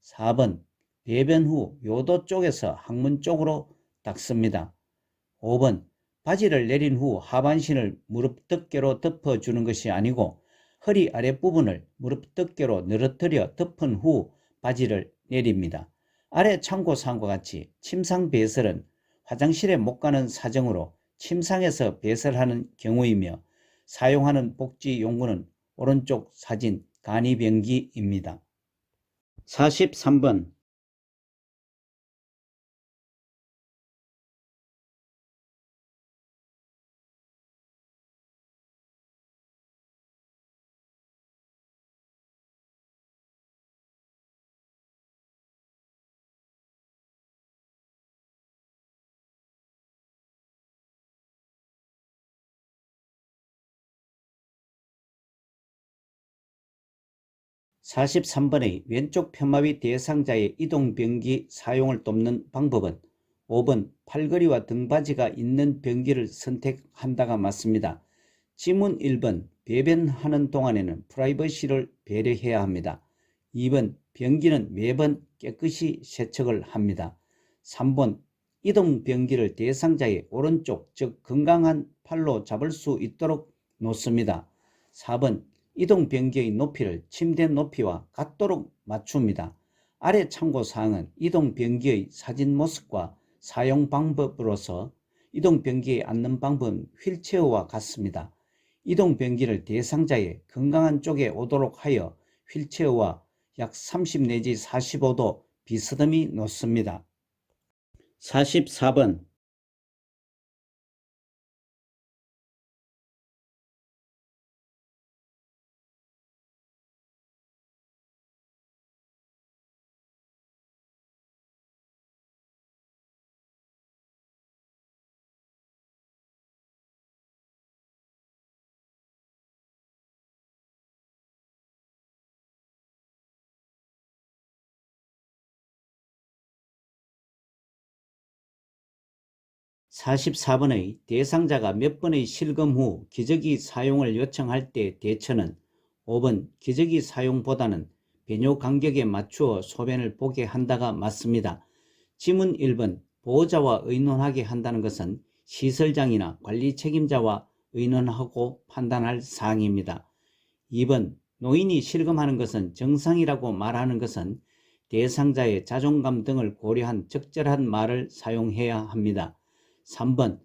Speaker 1: 4번 배변 후 요도 쪽에서 항문 쪽으로 닦습니다. 5번 바지를 내린 후 하반신을 무릎 덮개로 덮어주는 것이 아니고 허리 아랫부분을 무릎 덮개로 늘어뜨려 덮은 후 바지를 내립니다. 아래 참고사항과 같이 침상 배설은 화장실에 못 가는 사정으로 침상에서 배설하는 경우이며 사용하는 복지용구는 오른쪽 사진 간이변기입니다. 43번 43번의 왼쪽 편마비 대상자의 이동변기 사용을 돕는 방법은 5번 팔걸이와 등받이가 있는 변기를 선택한다가 맞습니다. 지문 1번 배변하는 동안에는 프라이버시를 배려해야 합니다. 2번 변기는 매번 깨끗이 세척을 합니다. 3번 이동 변기를 대상자의 오른쪽 즉 건강한 팔로 잡을 수 있도록 놓습니다. 4번 이동 변기의 높이를 침대 높이와 같도록 맞춥니다. 아래 참고사항은 이동 변기의 사진 모습과 사용 방법으로서 이동 변기에 앉는 방법은 휠체어와 같습니다. 이동 변기를 대상자의 건강한 쪽에 오도록 하여 휠체어와 약 30 내지 45도 비스듬히 놓습니다. 44번 44번의 대상자가 몇 번의 실금 후 기저귀 사용을 요청할 때 대처는 5번 기저귀 사용보다는 배뇨 간격에 맞추어 소변을 보게 한다가 맞습니다. 지문 1번 보호자와 의논하게 한다는 것은 시설장이나 관리 책임자와 의논하고 판단할 사항입니다. 2번 노인이 실금하는 것은 정상이라고 말하는 것은 대상자의 자존감 등을 고려한 적절한 말을 사용해야 합니다. 3번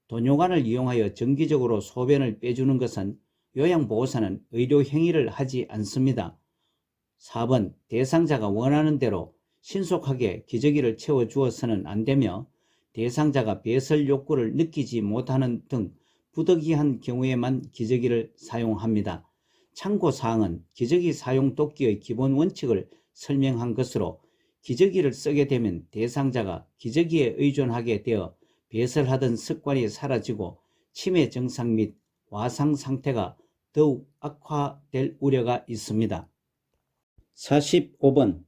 Speaker 1: 도뇨관을 이용하여 정기적으로 소변을 빼주는 것은 요양보호사는 의료 행위를 하지 않습니다. 4번 대상자가 원하는 대로 신속하게 기저귀를 채워주어서는 안되며 대상자가 배설 욕구를 느끼지 못하는 등 부득이한 경우에만 기저귀를 사용합니다. 참고사항은 기저귀 사용 돕기의 기본 원칙을 설명한 것으로 기저귀를 쓰게 되면 대상자가 기저귀에 의존하게 되어 배설하던 습관이 사라지고 치매 증상 및 와상 상태가 더욱 악화될 우려가 있습니다. 45번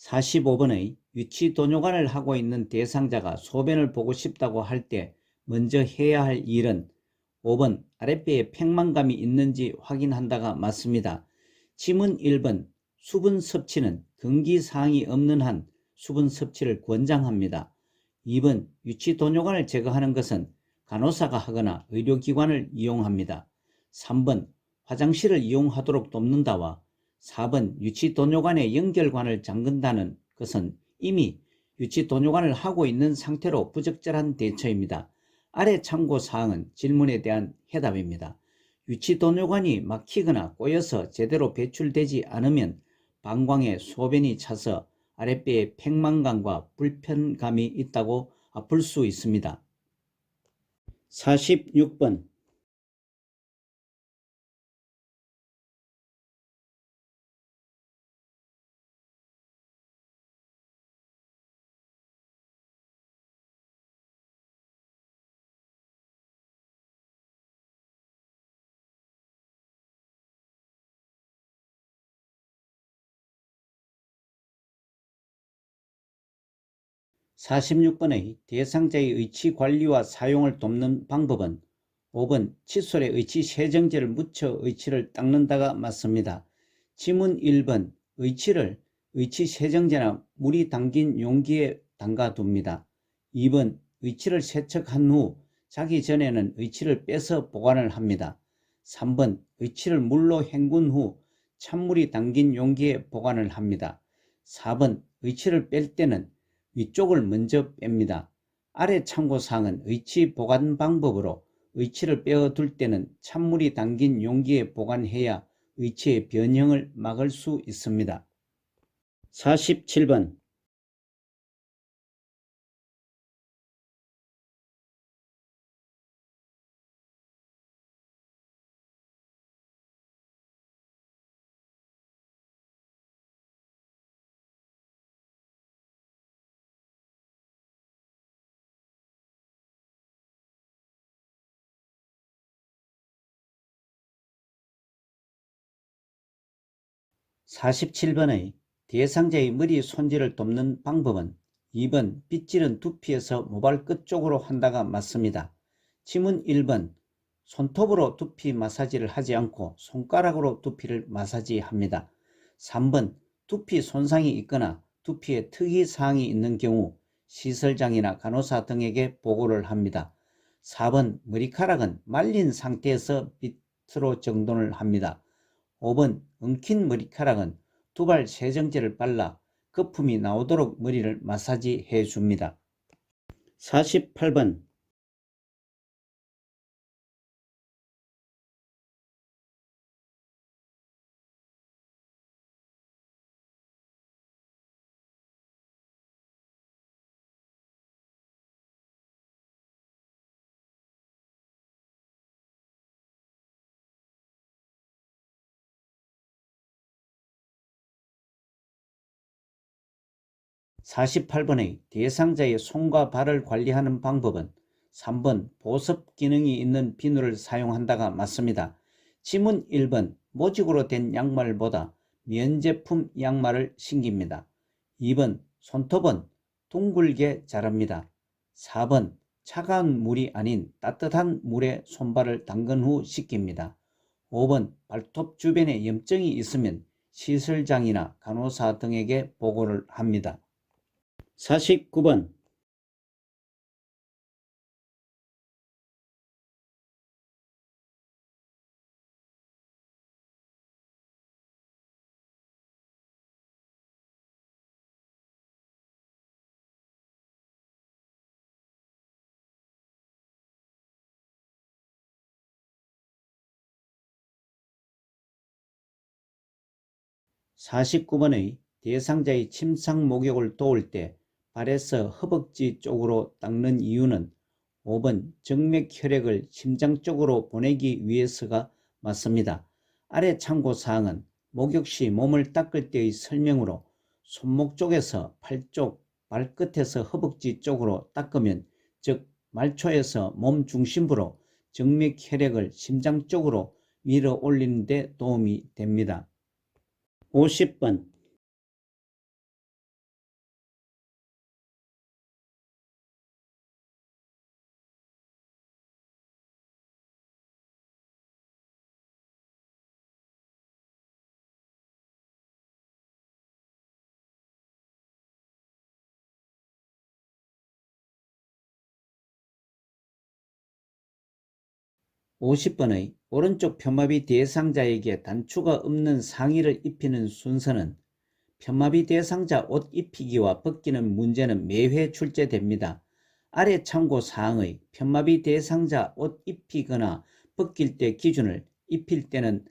Speaker 1: 45번의 유치도뇨관을 하고 있는 대상자가 소변을 보고 싶다고 할 때 먼저 해야 할 일은 5번 아랫배에 팽만감이 있는지 확인한다가 맞습니다. 지문 1번 수분 섭취는 금기사항이 없는 한 수분 섭취를 권장합니다. 2번 유치도뇨관을 제거하는 것은 간호사가 하거나 의료기관을 이용합니다. 3번 화장실을 이용하도록 돕는다와 4번 유치도뇨관의 연결관을 잠근다는 것은 이미 유치도뇨관을 하고 있는 상태로 부적절한 대처입니다. 아래 참고사항은 질문에 대한 해답입니다. 유치도뇨관이 막히거나 꼬여서 제대로 배출되지 않으면 방광에 소변이 차서 아랫배에 팽만감과 불편감이 있다고 볼 수 있습니다. 46번 46번의 대상자의 의치 관리와 사용을 돕는 방법은 5번 칫솔에 의치 세정제를 묻혀 의치를 닦는다가 맞습니다. 지문 1번 의치를 의치 세정제나 물이 담긴 용기에 담가 둡니다. 2번 의치를 세척한 후 자기 전에는 의치를 빼서 보관을 합니다. 3번 의치를 물로 헹군 후 찬물이 담긴 용기에 보관을 합니다. 4번 의치를 뺄 때는 위쪽을 먼저 뺍니다. 아래 참고사항은 의치 보관 방법으로 의치를 빼어둘 때는 찬물이 담긴 용기에 보관해야 의치의 변형을 막을 수 있습니다. 47번 47번의 대상자의 머리 손질을 돕는 방법은 2번 빗질은 두피에서 모발 끝 쪽으로 한다가 맞습니다. 지문 1번 손톱으로 두피 마사지를 하지 않고 손가락으로 두피를 마사지합니다. 3번 두피 손상이 있거나 두피에 특이사항이 있는 경우 시설장이나 간호사 등에게 보고를 합니다. 4번 머리카락은 말린 상태에서 빗으로 정돈을 합니다. 5번 엉킨 머리카락은 두발 세정제를 발라 거품이 나오도록 머리를 마사지해 줍니다. 48번 48번의 대상자의 손과 발을 관리하는 방법은 3번 보습 기능이 있는 비누를 사용한다가 맞습니다. 지문 1번 모직으로 된 양말보다 면제품 양말을 신깁니다. 2번 손톱은 둥글게 자랍니다. 4번 차가운 물이 아닌 따뜻한 물에 손발을 담근 후 씻깁니다. 5번 발톱 주변에 염증이 있으면 시술장이나 간호사 등에게 보고를 합니다. 49번 49번의 대상자의 침상 목욕을 도울 때 발에서 허벅지 쪽으로 닦는 이유는 5번 정맥 혈액을 심장 쪽으로 보내기 위해서가 맞습니다. 아래 참고사항은 목욕 시 몸을 닦을 때의 설명으로 손목 쪽에서 팔 쪽, 발끝에서 허벅지 쪽으로 닦으면, 즉 말초에서 몸 중심부로 정맥 혈액을 심장 쪽으로 밀어 올리는 데 도움이 됩니다. 50번 50번의 오른쪽 편마비 대상자에게 단추가 없는 상의를 입히는 순서는 편마비 대상자 옷 입히기와 벗기는 문제는 매회 출제됩니다. 아래 참고사항의 편마비 대상자 옷 입히거나 벗길 때 기준을 입힐 때는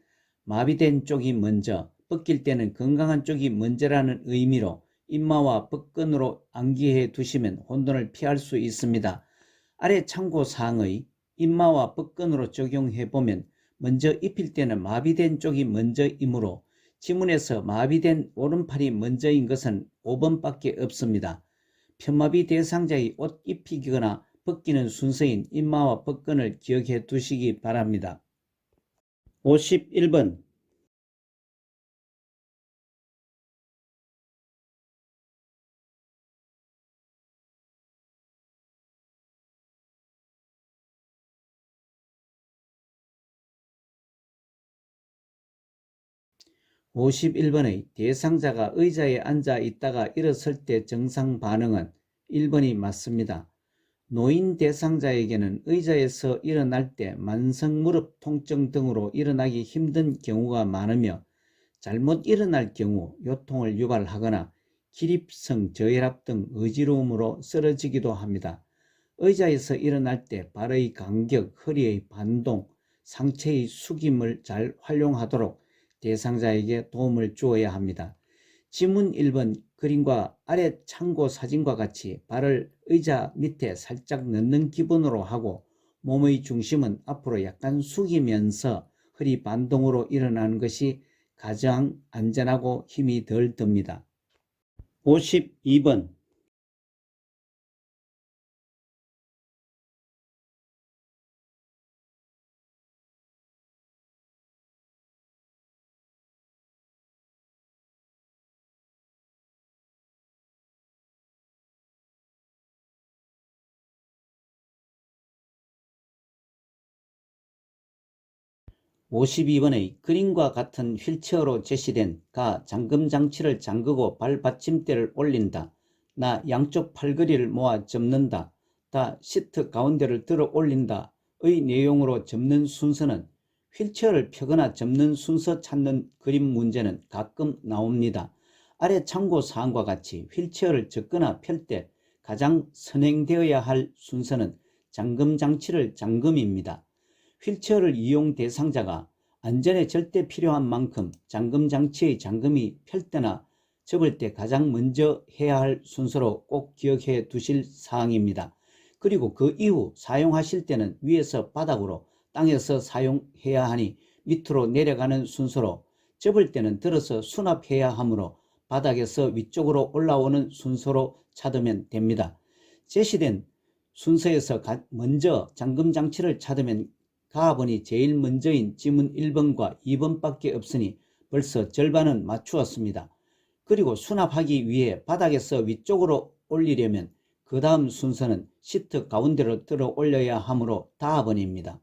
Speaker 1: 마비된 쪽이 먼저, 벗길 때는 건강한 쪽이 먼저라는 의미로 입마와 벗근으로 암기해 두시면 혼돈을 피할 수 있습니다. 아래 참고사항의 입마와 벗근으로 적용해보면 먼저 입힐 때는 마비된 쪽이 먼저이므로 지문에서 마비된 오른팔이 먼저인 것은 5번밖에 없습니다. 편마비 대상자의 옷 입히거나 벗기는 순서인 입마와 벗근을 기억해 두시기 바랍니다. 51번 51번의 대상자가 의자에 앉아 있다가 일어설 때 정상 반응은 1번이 맞습니다. 노인 대상자에게는 의자에서 일어날 때 만성 무릎 통증 등으로 일어나기 힘든 경우가 많으며 잘못 일어날 경우 요통을 유발하거나 기립성 저혈압 등 어지러움으로 쓰러지기도 합니다. 의자에서 일어날 때 발의 간격, 허리의 반동, 상체의 숙임을 잘 활용하도록 대상자에게 도움을 주어야 합니다. 지문 1번 그림과 아래 참고 사진과 같이 발을 의자 밑에 살짝 넣는 기분으로 하고 몸의 중심은 앞으로 약간 숙이면서 허리 반동으로 일어나는 것이 가장 안전하고 힘이 덜 듭니다. 52번 52번의 그림과 같은 휠체어로 제시된 가 잠금 장치를 잠그고 발 받침대를 올린다. 나 양쪽 팔걸이를 모아 접는다. 다 시트 가운데를 들어 올린다. 의 내용으로 접는 순서는 휠체어를 펴거나 접는 순서 찾는 그림 문제는 가끔 나옵니다. 아래 참고사항과 같이 휠체어를 접거나 펼 때 가장 선행되어야 할 순서는 잠금 장치를 잠금입니다. 휠체어를 이용 대상자가 안전에 절대 필요한 만큼 잠금 장치의 잠금이 펼 때나 접을 때 가장 먼저 해야 할 순서로 꼭 기억해 두실 사항입니다. 그리고 그 이후 사용하실 때는 위에서 바닥으로, 땅에서 사용해야 하니 밑으로 내려가는 순서로, 접을 때는 들어서 수납해야 하므로 바닥에서 위쪽으로 올라오는 순서로 찾으면 됩니다. 제시된 순서에서 먼저 잠금 장치를 찾으면 가번이 제일 먼저인 지문 1번과 2번밖에 없으니 벌써 절반은 맞추었습니다. 그리고 수납하기 위해 바닥에서 위쪽으로 올리려면 그 다음 순서는 시트 가운데로 들어 올려야 하므로 다하번입니다.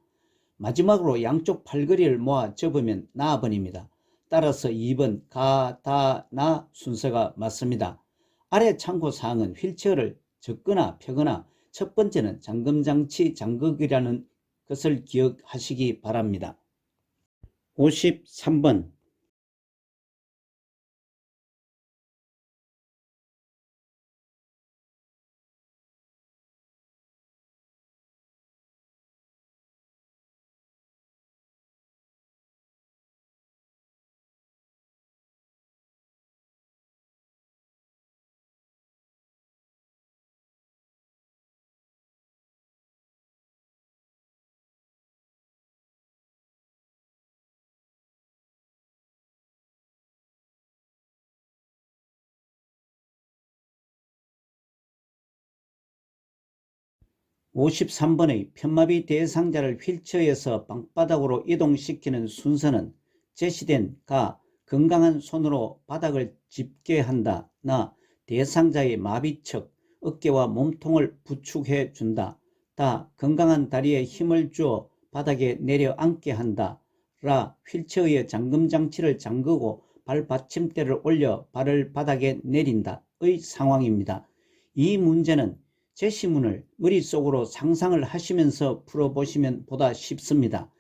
Speaker 1: 마지막으로 양쪽 팔걸이를 모아 접으면 나번입니다. 따라서 2번 가, 다, 나 순서가 맞습니다. 아래 참고사항은 휠체어를 접거나 펴거나 첫 번째는 잠금장치 잠그기라는 것을 기억하시기 바랍니다. 53번 53번의 편마비 대상자를 휠체어에서 방바닥으로 이동시키는 순서는 제시된 가 건강한 손으로 바닥을 짚게 한다 나 대상자의 마비척 어깨와 몸통을 부축해 준다 다 건강한 다리에 힘을 주어 바닥에 내려앉게 한다 라 휠체어의 잠금장치를 잠그고 발 받침대를 올려 발을 바닥에 내린다 의 상황입니다. 이 문제는 제시문을 머릿속으로 상상을 하시면서 풀어보시면 보다 쉽습니다.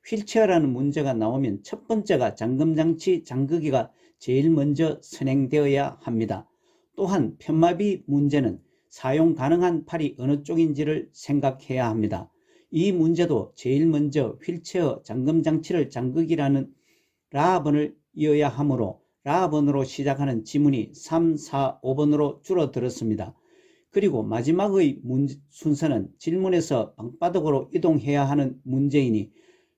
Speaker 1: 휠체어라는 문제가 나오면 첫 번째가 잠금장치 잠그기가 제일 먼저 선행되어야 합니다. 또한 편마비 문제는 사용 가능한 팔이 어느 쪽인지를 생각해야 합니다. 이 문제도 제일 먼저 휠체어 잠금장치를 잠그기라는 라번을 이어야 하므로 라번으로 시작하는 지문이 3, 4, 5번으로 줄어들었습니다. 그리고 마지막의 순서는 질문에서 방바닥으로 이동해야 하는 문제이니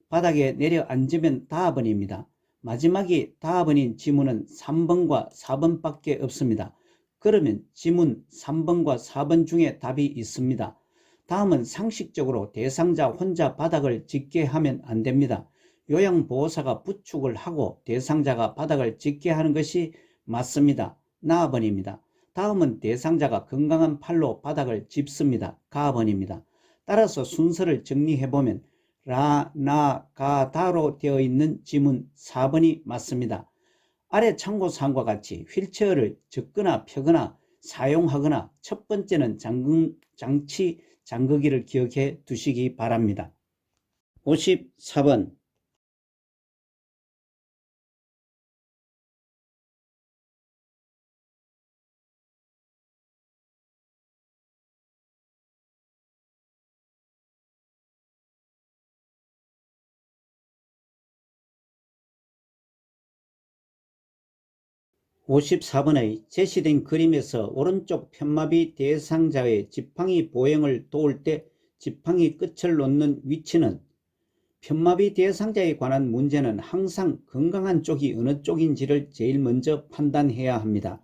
Speaker 1: 바닥에 내려앉으면 다번입니다. 마지막이 다번인 지문은 3번과 4번밖에 없습니다. 그러면 지문 3번과 4번 중에 답이 있습니다. 다음은 상식적으로 대상자 혼자 바닥을 짚게 하면 안 됩니다. 요양보호사가 부축을 하고 대상자가 바닥을 짚게 하는 것이 맞습니다. 나번입니다. 다음은 대상자가 건강한 팔로 바닥을 짚습니다. 가번입니다. 따라서 순서를 정리해보면 라, 나, 가, 다로 되어 있는 지문 4번이 맞습니다. 아래 참고사항과 같이 휠체어를 접거나 펴거나 사용하거나 첫 번째는 장치 잠그기를 기억해 두시기 바랍니다. 54번 54번의 제시된 그림에서 오른쪽 편마비 대상자의 지팡이 보행을 도울 때 지팡이 끝을 놓는 위치는 편마비 대상자에 관한 문제는 항상 건강한 쪽이 어느 쪽인지를 제일 먼저 판단해야 합니다.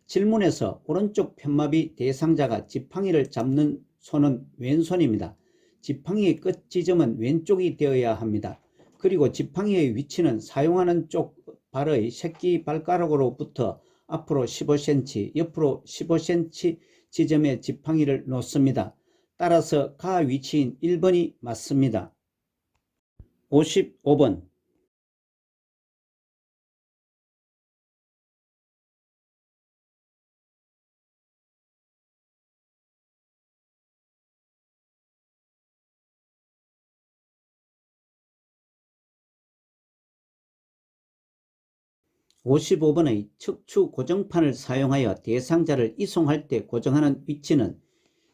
Speaker 1: 질문에서 오른쪽 편마비 대상자가 지팡이를 잡는 손은 왼손입니다. 지팡이의 끝 지점은 왼쪽이 되어야 합니다. 그리고 지팡이의 위치는 사용하는 쪽 발의 새끼발가락으로부터 앞으로 15cm, 옆으로 15cm 지점에 지팡이를 놓습니다. 따라서 가 위치인 1번이 맞습니다. 55번 55번의 척추 고정판을 사용하여 대상자를 이송할 때 고정하는 위치는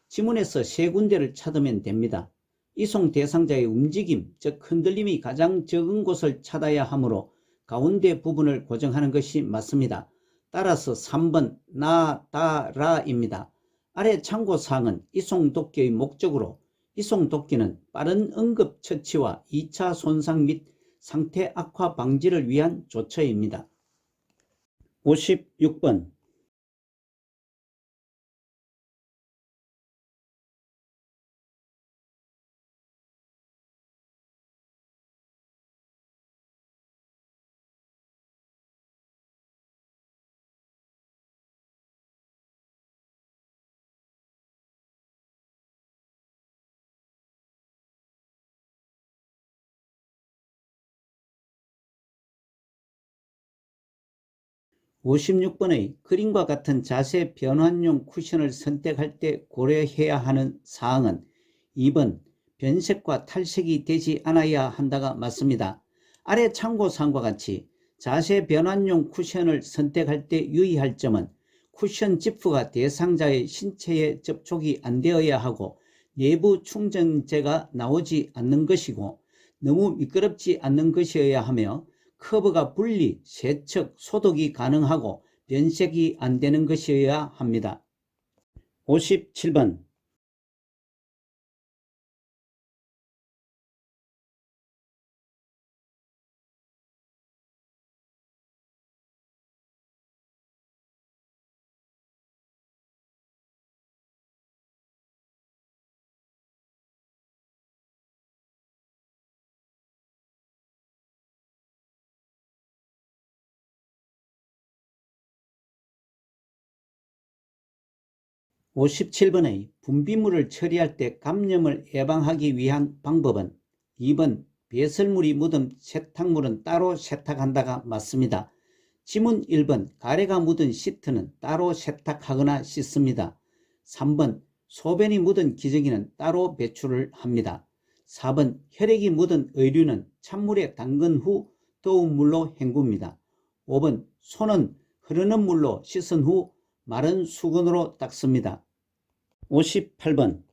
Speaker 1: 지문에서 세 군데를 찾으면 됩니다. 이송 대상자의 움직임, 즉 흔들림이 가장 적은 곳을 찾아야 하므로 가운데 부분을 고정하는 것이 맞습니다. 따라서 3번 나, 다, 라입니다. 아래 참고사항은 이송독기의 목적으로 이송독기는 빠른 응급처치와 2차 손상 및 상태 악화 방지를 위한 조처입니다. 56번 56번의 그림과 같은 자세 변환용 쿠션을 선택할 때 고려해야 하는 사항은 2번 변색과 탈색이 되지 않아야 한다가 맞습니다. 아래 참고사항과 같이 자세 변환용 쿠션을 선택할 때 유의할 점은 쿠션 지프가 대상자의 신체에 접촉이 안 되어야 하고 내부 충전재가 나오지 않는 것이고 너무 미끄럽지 않는 것이어야 하며 커브가 분리, 세척, 소독이 가능하고 변색이 안 되는 것이어야 합니다. 57번 57번의 분비물을 처리할 때 감염을 예방하기 위한 방법은 2번 배설물이 묻은 세탁물은 따로 세탁한다가 맞습니다. 지문 1번 가래가 묻은 시트는 따로 세탁하거나 씻습니다. 3번 소변이 묻은 기저귀는 따로 배출을 합니다. 4번 혈액이 묻은 의류는 찬물에 담근 후 더운 물로 헹굽니다. 5번 손은 흐르는 물로 씻은 후 마른 수건으로 닦습니다. 58번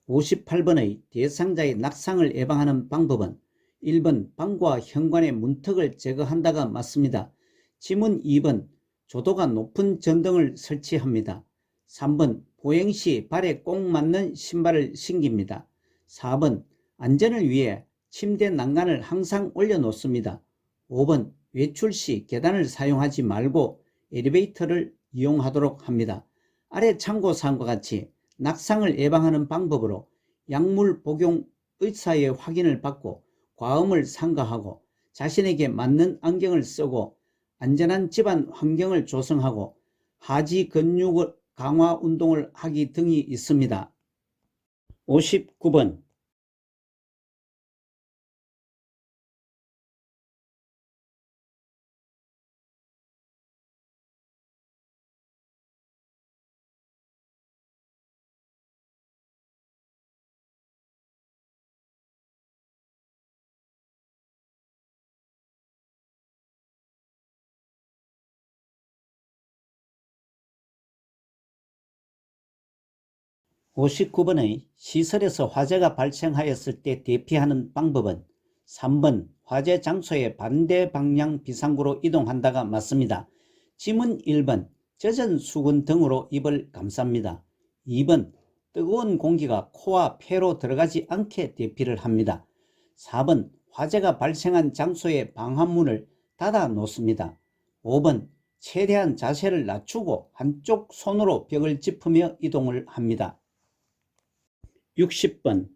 Speaker 1: 58번의 대상자의 낙상을 예방하는 방법은 1번 방과 현관의 문턱을 제거한다가 맞습니다. 지문 2번 조도가 높은 전등을 설치합니다. 3번 보행 시 발에 꼭 맞는 신발을 신깁니다. 4번 안전을 위해 침대 난간을 항상 올려놓습니다. 5번 외출 시 계단을 사용하지 말고 엘리베이터를 이용하도록 합니다. 아래 참고사항과 같이 낙상을 예방하는 방법으로 약물 복용 의사의 확인을 받고 과음을 삼가하고 자신에게 맞는 안경을 쓰고 안전한 집안 환경을 조성하고 하지 근육 강화 운동을 하기 등이 있습니다. 59번 59번의 시설에서 화재가 발생하였을 때 대피하는 방법은 3번 화재 장소의 반대 방향 비상구로 이동한다가 맞습니다. 지문 1번 젖은 수건 등으로 입을 감쌉니다. 2번 뜨거운 공기가 코와 폐로 들어가지 않게 대피를 합니다. 4번 화재가 발생한 장소의 방화문을 닫아 놓습니다. 5번 최대한 자세를 낮추고 한쪽 손으로 벽을 짚으며 이동을 합니다. 60번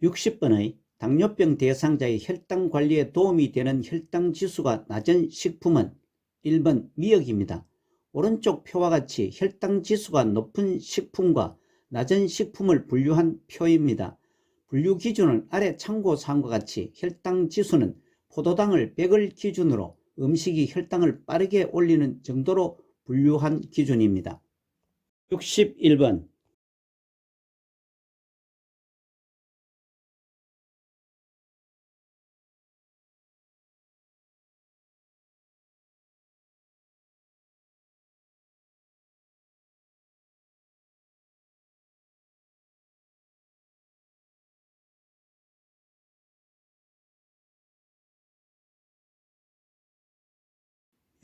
Speaker 1: 60번의 당뇨병 대상자의 혈당 관리에 도움이 되는 혈당 지수가 낮은 식품은 1번 미역입니다. 오른쪽 표와 같이 혈당 지수가 높은 식품과 낮은 식품을 분류한 표입니다. 분류 기준은 아래 참고사항과 같이 혈당 지수는 포도당을 100을 기준으로 음식이 혈당을 빠르게 올리는 정도로 분류한 기준입니다. 61번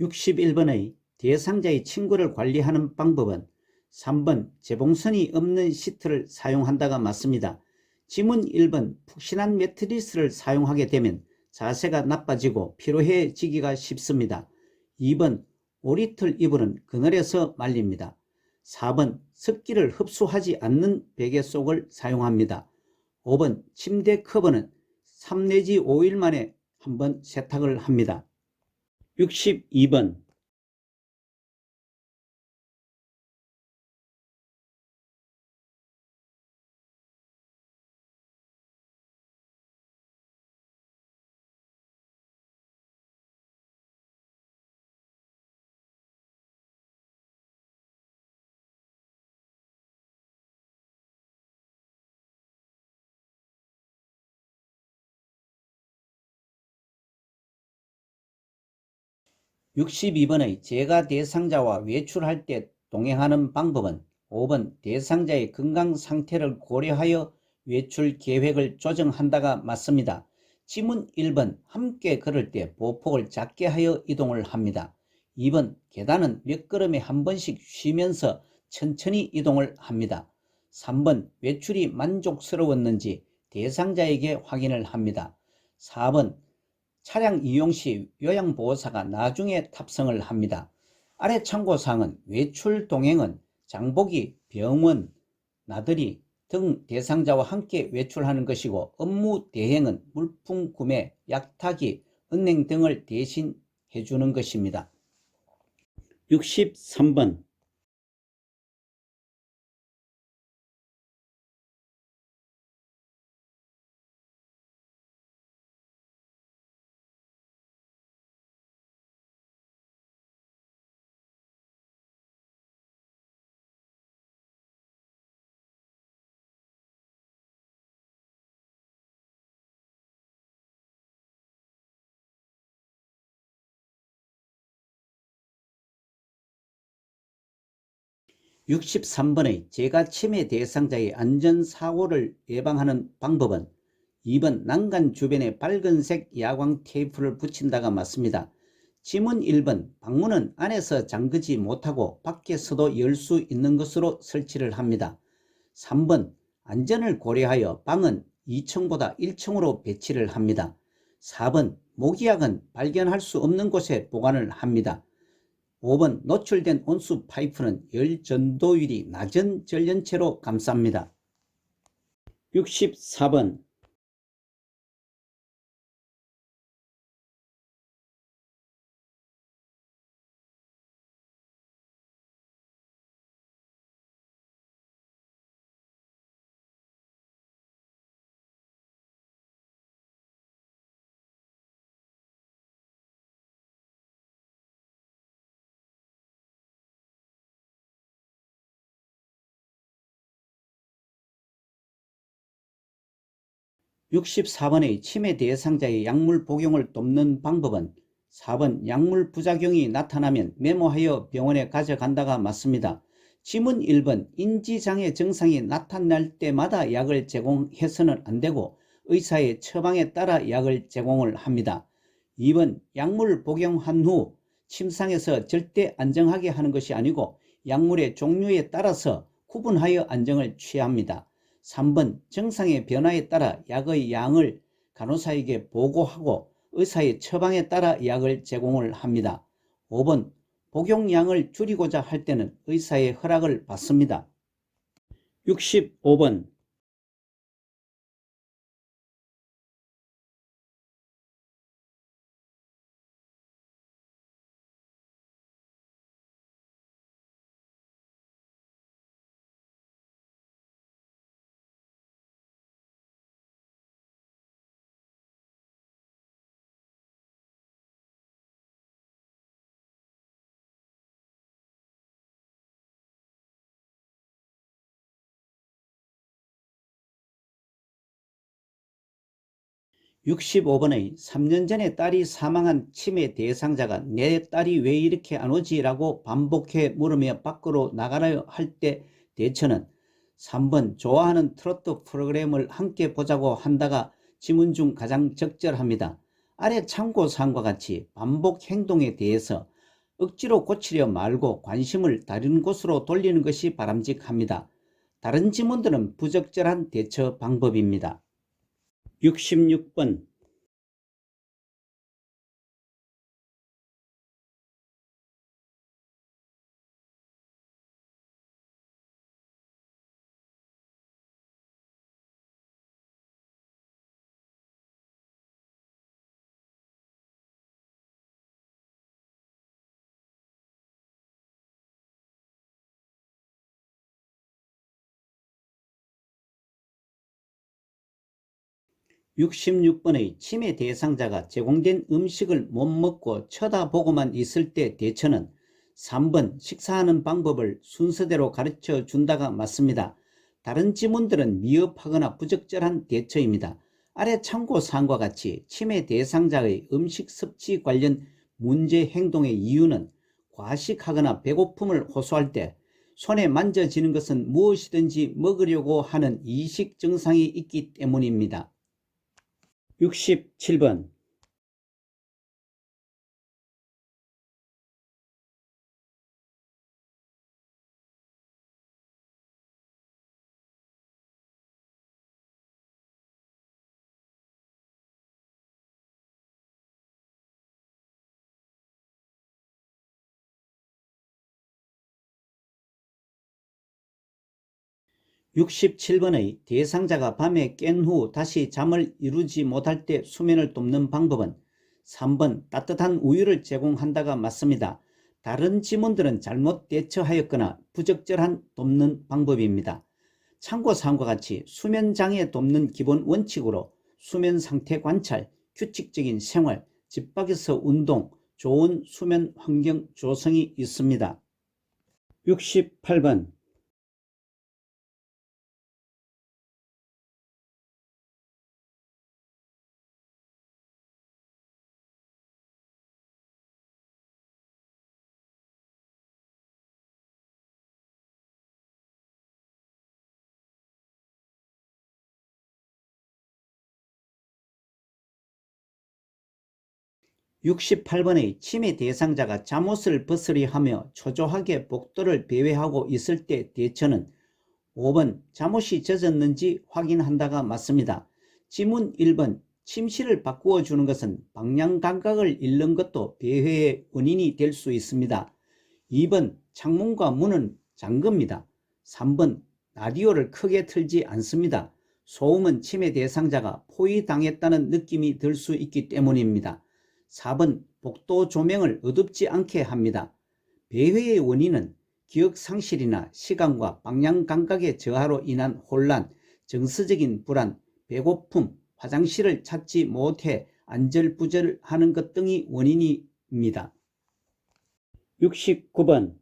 Speaker 1: 61번의 대상자의 친구를 관리하는 방법은 3번 재봉선이 없는 시트를 사용한다가 맞습니다. 지문 1번 푹신한 매트리스를 사용하게 되면 자세가 나빠지고 피로해지기가 쉽습니다. 2번 오리털 이불은 그늘에서 말립니다. 4번 습기를 흡수하지 않는 베개 속을 사용합니다. 5번 침대 커버는 3 내지 5일 만에 한번 세탁을 합니다. 62번 (62번의) 재가 대상자와 외출할 때 동행하는 방법은 5번 대상자의 건강 상태를 고려하여 외출 계획을 조정한다가 맞습니다. 지문 1번 함께 걸을 때 보폭을 작게 하여 이동을 합니다. 2번 계단은 몇 걸음에 한 번씩 쉬면서 천천히 이동을 합니다. 3번 외출이 만족스러웠는지 대상자에게 확인을 합니다. 4번 차량 이용 시 요양보호사가 나중에 탑승을 합니다. 아래 참고사항은 외출 동행은 장보기, 병원, 나들이 등 대상자와 함께 외출하는 것이고 업무 대행은 물품 구매, 약타기, 은행 등을 대신 해주는 것입니다. 63번 63번의 재가 치매 대상자의 안전사고를 예방하는 방법은 2번 난간 주변에 빨간색 야광 테이프를 붙인다가 맞습니다. 지문 1번 방문은 안에서 잠그지 못하고 밖에서도 열 수 있는 것으로 설치를 합니다. 3번 안전을 고려하여 방은 2층보다 1층으로 배치를 합니다. 4번 모기약은 발견할 수 없는 곳에 보관을 합니다. 5번 노출된 온수 파이프는 열 전도율이 낮은 전련체로 감쌉니다. 64번 64번의 치매 대상자의 약물 복용을 돕는 방법은 4번 약물 부작용이 나타나면 메모하여 병원에 가져간다가 맞습니다. 지문 1번 인지장애 증상이 나타날 때마다 약을 제공해서는 안되고 의사의 처방에 따라 약을 제공을 합니다. 2번 약물 복용한 후 침상에서 절대 안정하게 하는 것이 아니고 약물의 종류에 따라서 구분하여 안정을 취합니다. 3번 증상의 변화에 따라 약의 양을 간호사에게 보고하고 의사의 처방에 따라 약을 제공을 합니다. 5번 복용량을 줄이고자 할 때는 의사의 허락을 받습니다. 65번 65번의 3년 전에 딸이 사망한 치매 대상자가 내 딸이 왜 이렇게 안 오지? 라고 반복해 물으며 밖으로 나가려 할 때 대처는 3번 좋아하는 트로트 프로그램을 함께 보자고 한다가 지문 중 가장 적절합니다. 아래 참고사항과 같이 반복 행동에 대해서 억지로 고치려 말고 관심을 다른 곳으로 돌리는 것이 바람직합니다. 다른 지문들은 부적절한 대처 방법입니다. 66번. (66번의) 침해 대상자가 제공된 음식을 못 먹고 쳐다보고만 있을 때 대처는 3번 식사하는 방법을 순서대로 가르쳐 준다가 맞습니다. 다른 지문들은 미흡하거나 부적절한 대처입니다. 아래 참고사항과 같이 침해 대상자의 음식 섭취 관련 문제 행동의 이유는 과식하거나 배고픔을 호소할 때 손에 만져지는 것은 무엇이든지 먹으려고 하는 이식 증상이 있기 때문입니다. 67번. (67번의) 대상자가 밤에 깬 후 다시 잠을 이루지 못할 때 수면을 돕는 방법은 3번 따뜻한 우유를 제공한다가 맞습니다. 다른 지문들은 잘못 대처하였거나 부적절한 돕는 방법입니다. 참고사항과 같이 수면장애 돕는 기본 원칙으로 수면 상태 관찰, 규칙적인 생활, 집 밖에서 운동, 좋은 수면 환경 조성이 있습니다. 68번. 68번의 침해 대상자가 잠옷을 벗으려 하며 초조하게 복도를 배회하고 있을 때 대처는 5번 잠옷이 젖었는지 확인한다가 맞습니다. 지문 1번 침실을 바꾸어 주는 것은 방향 감각을 잃는 것도 배회의 원인이 될 수 있습니다. 2번 창문과 문은 잠깁니다. 3번 라디오를 크게 틀지 않습니다. 소음은 침해 대상자가 포위당했다는 느낌이 들 수 있기 때문입니다. 4번 복도 조명을 어둡지 않게 합니다. 배회의 원인은 기억 상실이나 시간과 방향 감각의 저하로 인한 혼란, 정서적인 불안, 배고픔, 화장실을 찾지 못해 안절부절하는 것 등이 원인입니다. 69번.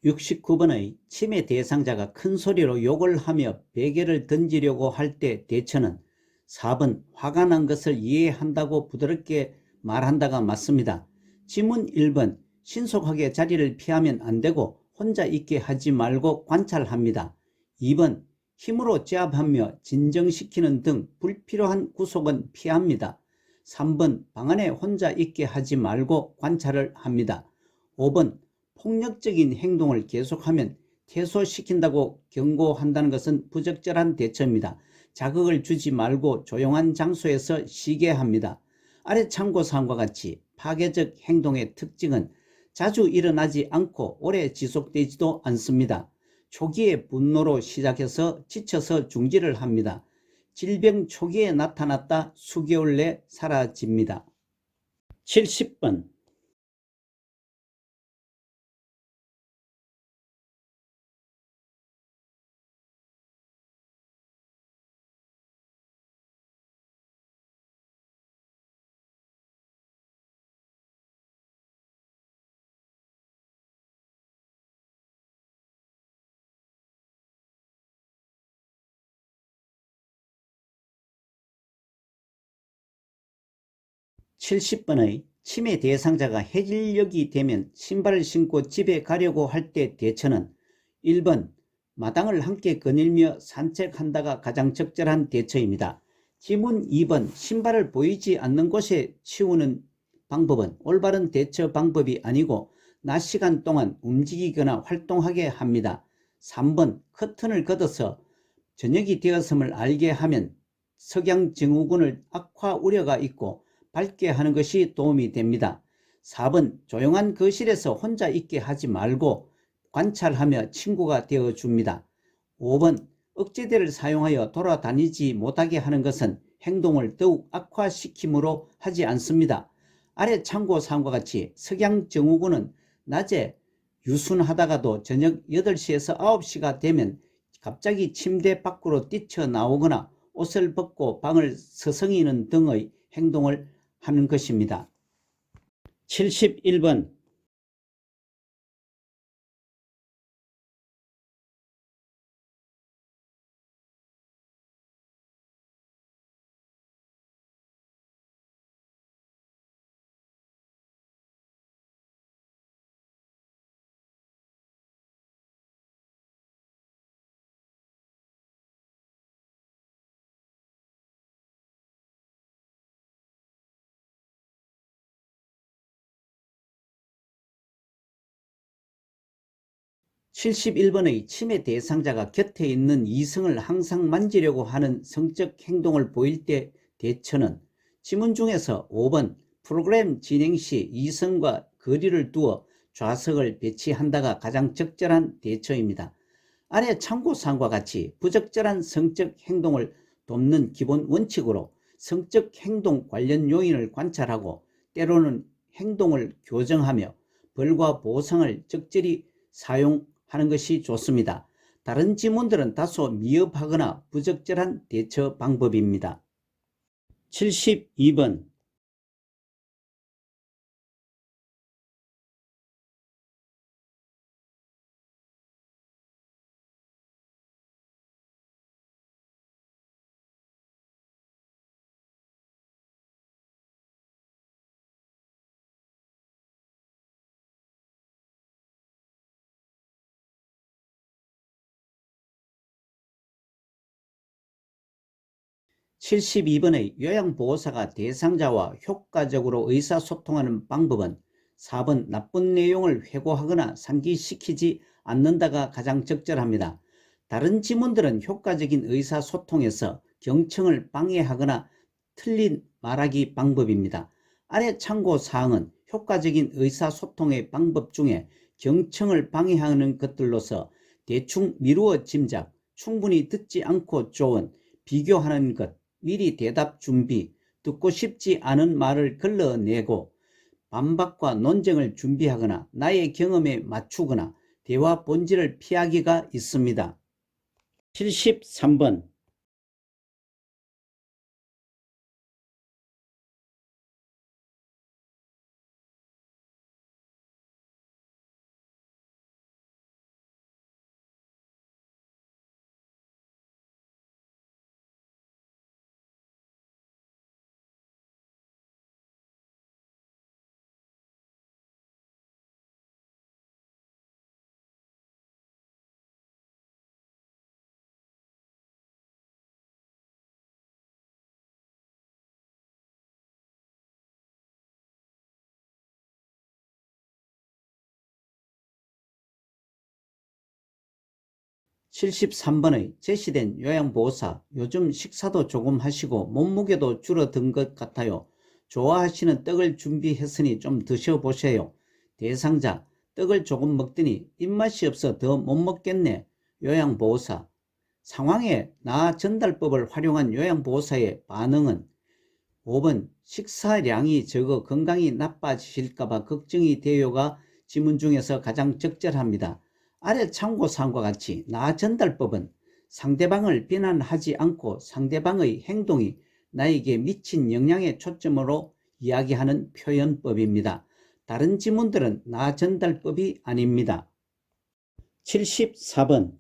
Speaker 1: (69번의) 침해 대상자가 큰 소리로 욕을 하며 베개를 던지려고 할 때 대처는 4번 화가 난 것을 이해한다고 부드럽게 말한다가 맞습니다. 지문 1번 신속하게 자리를 피하면 안되고 혼자 있게 하지 말고 관찰합니다. 2번 힘으로 제압하며 진정시키는 등 불필요한 구속은 피합니다. 3번 방 안에 혼자 있게 하지 말고 관찰을 합니다. 5번 폭력적인 행동을 계속하면 퇴소시킨다고 경고한다는 것은 부적절한 대처입니다. 자극을 주지 말고 조용한 장소에서 쉬게 합니다. 아래 참고사항과 같이 파괴적 행동의 특징은 자주 일어나지 않고 오래 지속되지도 않습니다. 초기에 분노로 시작해서 지쳐서 중지를 합니다. 질병 초기에 나타났다 수개월 내 사라집니다. 70번. 70번의 침해 대상자가 해질녘이 되면 신발을 신고 집에 가려고 할 때 대처는 1번 마당을 함께 거닐며 산책한다가 가장 적절한 대처입니다. 지문 2번 신발을 보이지 않는 곳에 치우는 방법은 올바른 대처 방법이 아니고 낮 시간 동안 움직이거나 활동하게 합니다. 3번 커튼을 걷어서 저녁이 되었음을 알게 하면 석양증후군을 악화 우려가 있고 밝게 하는 것이 도움이 됩니다. 4번 조용한 거실에서 혼자 있게 하지 말고 관찰하며 친구가 되어줍니다. 5번 억제대를 사용하여 돌아다니지 못하게 하는 것은 행동을 더욱 악화시키므로 하지 않습니다. 아래 참고사항과 같이 석양증후군은 낮에 유순하다가도 저녁 8시에서 9시가 되면 갑자기 침대 밖으로 뛰쳐나오거나 옷을 벗고 방을 서성이는 등의 행동을 하는 것입니다. 71번 71번의 침해 대상자가 곁에 있는 이성을 항상 만지려고 하는 성적 행동을 보일 때 대처는 지문 중에서 5번 프로그램 진행 시 이성과 거리를 두어 좌석을 배치한다가 가장 적절한 대처입니다. 아래 참고사항과 같이 부적절한 성적 행동을 돕는 기본 원칙으로 성적 행동 관련 요인을 관찰하고 때로는 행동을 교정하며 벌과 보상을 적절히 사용하는 것이 좋습니다. 다른 지문들은 다소 미흡하거나 부적절한 대처 방법입니다. 72번 72번의 요양보호사가 대상자와 효과적으로 의사소통하는 방법은 4번 나쁜 내용을 회고하거나 상기시키지 않는다가 가장 적절합니다. 다른 지문들은 효과적인 의사소통에서 경청을 방해하거나 틀린 말하기 방법입니다. 아래 참고사항은 효과적인 의사소통의 방법 중에 경청을 방해하는 것들로서 대충 미루어 짐작, 충분히 듣지 않고 조언, 비교하는 것, 미리 대답 준비, 듣고 싶지 않은 말을 걸러내고 반박과 논쟁을 준비하거나 나의 경험에 맞추거나 대화 본질을 피하기가 있습니다. 73번 (73번의) 제시된 요양보호사 요즘 식사도 조금 하시고 몸무게도 줄어든 것 같아요. 좋아하시는 떡을 준비했으니 좀 드셔보세요. 대상자 떡을 조금 먹더니 입맛이 없어 더 못 먹겠네. 요양보호사 상황에 나 전달법을 활용한 요양보호사의 반응은 5번 식사량이 적어 건강이 나빠지실까봐 걱정이 되어가 지문 중에서 가장 적절합니다. 아래 참고사항과 같이 나 전달법은 상대방을 비난하지 않고 상대방의 행동이 나에게 미친 영향에 초점으로 이야기하는 표현법입니다. 다른 지문들은 나 전달법이 아닙니다. 74번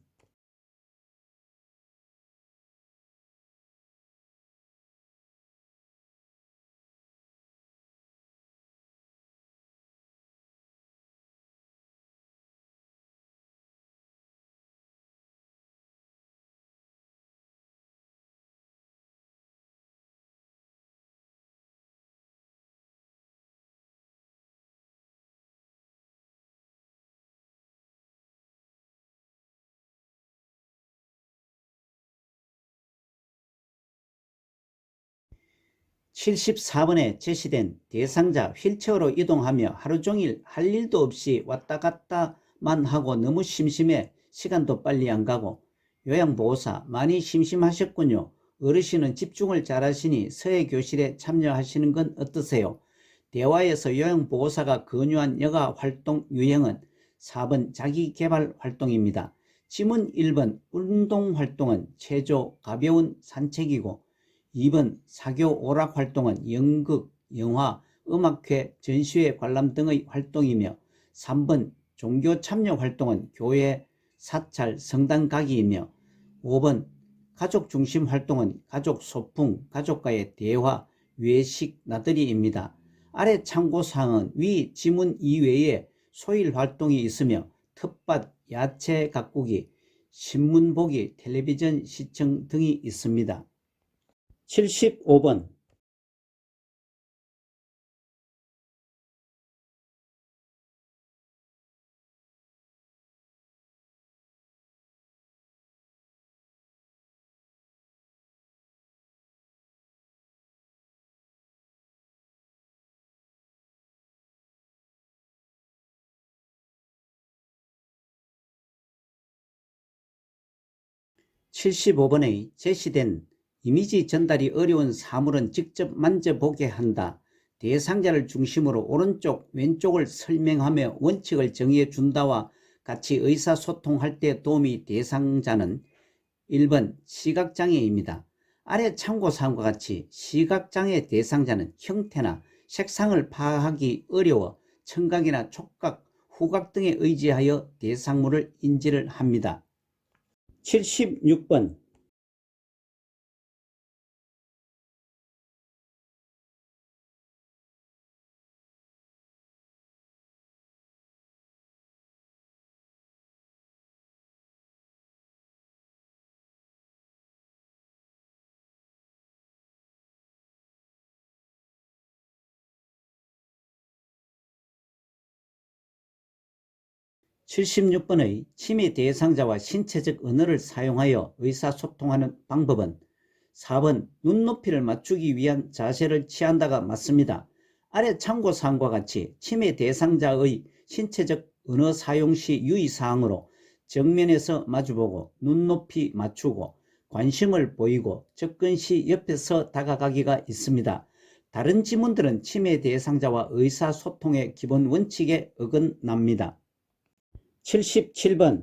Speaker 1: 74번에 제시된 대상자 휠체어로 이동하며 하루 종일 할 일도 없이 왔다 갔다만 하고 너무 심심해 시간도 빨리 안 가고. 요양보호사 많이 심심하셨군요. 어르신은 집중을 잘하시니 서예 교실에 참여하시는 건 어떠세요? 대화에서 요양보호사가 권유한 여가 활동 유형은 4번 자기개발 활동입니다. 지문 1번 운동활동은 체조, 가벼운 산책이고 2번 사교 오락 활동은 연극, 영화, 음악회, 전시회 관람 등의 활동이며 3번 종교 참여 활동은 교회, 사찰, 성당 가기이며 5번 가족 중심 활동은 가족 소풍, 가족과의 대화, 외식, 나들이입니다. 아래 참고사항은 위 지문 이외에 소일 활동이 있으며 텃밭, 야채 가꾸기, 신문 보기, 텔레비전 시청 등이 있습니다. 75번 75번에 제시된 이미지 전달이 어려운 사물은 직접 만져보게 한다. 대상자를 중심으로 오른쪽, 왼쪽을 설명하며 원칙을 정해 준다와 같이 의사소통할 때 도움이 대상자는 1번 시각장애입니다. 아래 참고사항과 같이 시각장애 대상자는 형태나 색상을 파악하기 어려워 청각이나 촉각, 후각 등에 의지하여 대상물을 인지를 합니다. 76번 76번의 침해 대상자와 신체적 언어를 사용하여 의사소통하는 방법은 4번 눈높이를 맞추기 위한 자세를 취한다가 맞습니다. 아래 참고사항과 같이 침해 대상자의 신체적 언어 사용 시 유의사항으로 정면에서 마주보고 눈높이 맞추고 관심을 보이고 접근 시 옆에서 다가가기가 있습니다. 다른 지문들은 침해 대상자와 의사소통의 기본 원칙에 어긋납니다. 77번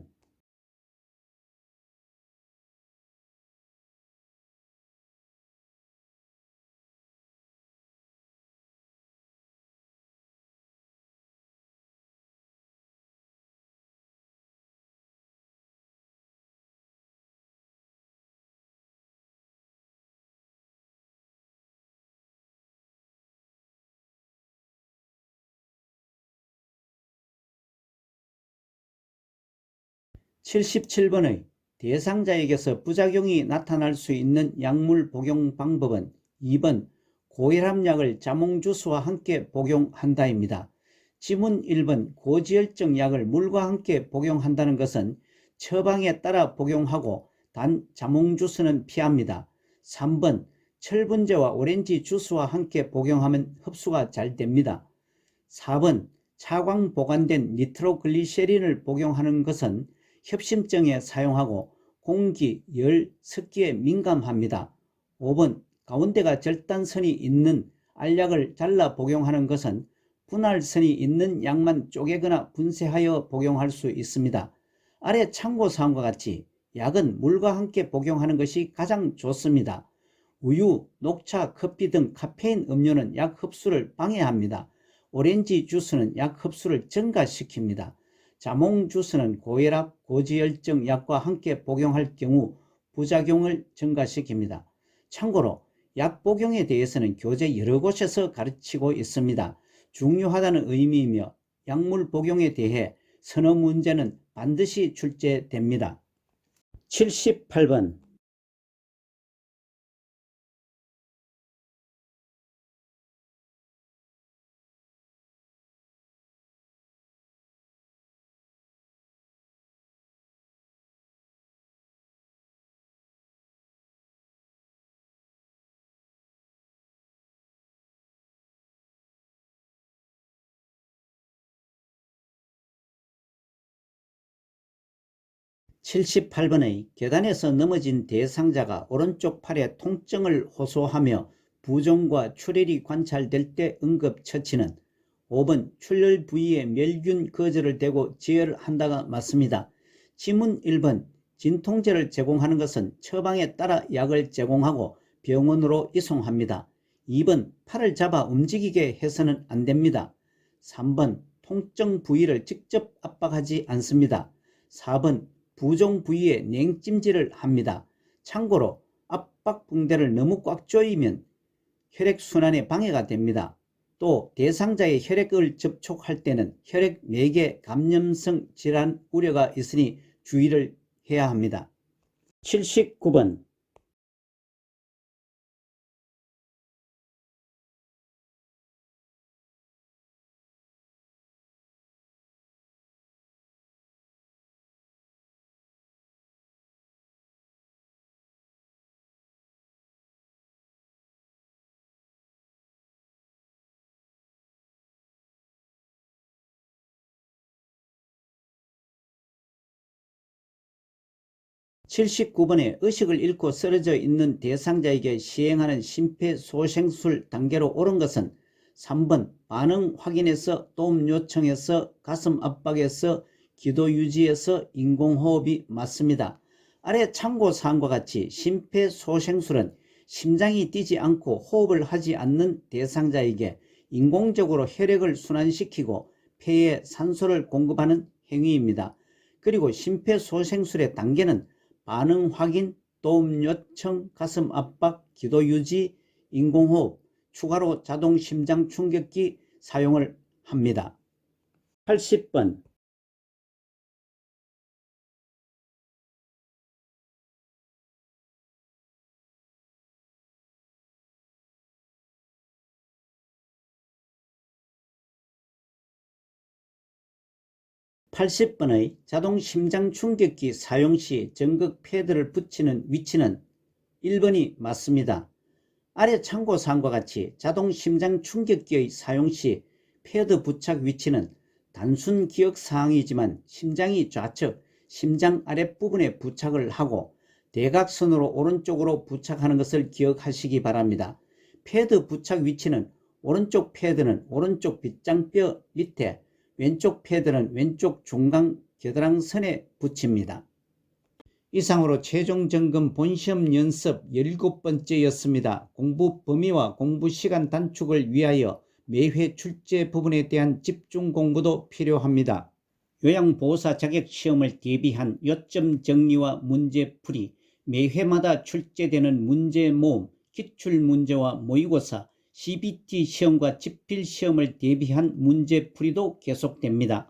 Speaker 1: 77번의 대상자에게서 부작용이 나타날 수 있는 약물 복용 방법은 2번 고혈압약을 자몽주스와 함께 복용한다입니다. 지문 1번 고지혈증 약을 물과 함께 복용한다는 것은 처방에 따라 복용하고 단 자몽주스는 피합니다. 3번 철분제와 오렌지 주스와 함께 복용하면 흡수가 잘 됩니다. 4번 차광 보관된 니트로글리세린을 복용하는 것은 협심증에 사용하고 공기, 열, 습기에 민감합니다. 5번 가운데가 절단선이 있는 알약을 잘라 복용하는 것은 분할선이 있는 약만 쪼개거나 분쇄하여 복용할 수 있습니다. 아래 참고사항과 같이 약은 물과 함께 복용하는 것이 가장 좋습니다. 우유, 녹차, 커피 등 카페인 음료는 약 흡수를 방해합니다. 오렌지 주스는 약 흡수를 증가시킵니다. 자몽 주스는 고혈압, 고지혈증 약과 함께 복용할 경우 부작용을 증가시킵니다. 참고로 약 복용에 대해서는 교재 여러 곳에서 가르치고 있습니다. 중요하다는 의미이며 약물 복용에 대해 선어 문제는 반드시 출제됩니다. 78번 78번의 계단에서 넘어진 대상자가 오른쪽 팔에 통증을 호소하며 부종과 출혈이 관찰될 때 응급처치는 5번 출혈 부위에 멸균 거즈를 대고 지혈한다가 맞습니다. 지문 1번 진통제를 제공하는 것은 처방에 따라 약을 제공하고 병원으로 이송합니다. 2번 팔을 잡아 움직이게 해서는 안 됩니다. 3번 통증 부위를 직접 압박하지 않습니다. 4번 부종 부위에 냉찜질을 합니다. 참고로 압박 붕대를 너무 꽉 조이면 혈액순환에 방해가 됩니다. 또 대상자의 혈액을 접촉할 때는 혈액 매개 감염성 질환 우려가 있으니 주의를 해야 합니다. 79번 79번에 의식을 잃고 쓰러져 있는 대상자에게 시행하는 심폐소생술 단계로 옳은 것은 3번 반응 확인에서 도움 요청에서 가슴 압박에서 기도 유지에서 인공호흡이 맞습니다. 아래 참고사항과 같이 심폐소생술은 심장이 뛰지 않고 호흡을 하지 않는 대상자에게 인공적으로 혈액을 순환시키고 폐에 산소를 공급하는 행위입니다. 그리고 심폐소생술의 단계는 반응 확인, 도움 요청, 가슴 압박, 기도 유지, 인공호흡, 추가로 자동 심장 충격기 사용을 합니다. 80번 80번의 자동 심장 충격기 사용 시 전극 패드를 붙이는 위치는 1번이 맞습니다. 아래 참고사항과 같이 자동 심장 충격기의 사용 시 패드 부착 위치는 단순 기억사항이지만 심장이 좌측, 심장 아랫부분에 부착을 하고 대각선으로 오른쪽으로 부착하는 것을 기억하시기 바랍니다. 패드 부착 위치는 오른쪽 패드는 오른쪽 빗장뼈 밑에, 왼쪽 패드는 왼쪽 중간 겨드랑선에 붙입니다. 이상으로 최종 점검 본시험 연습 17번째였습니다. 공부 범위와 공부 시간 단축을 위하여 매회 출제 부분에 대한 집중 공부도 필요합니다. 요양보호사 자격시험을 대비한 요점 정리와 문제풀이, 매회마다 출제되는 문제 모음, 기출문제와 모의고사, CBT 시험과 집필시험을 대비한 문제풀이도 계속됩니다.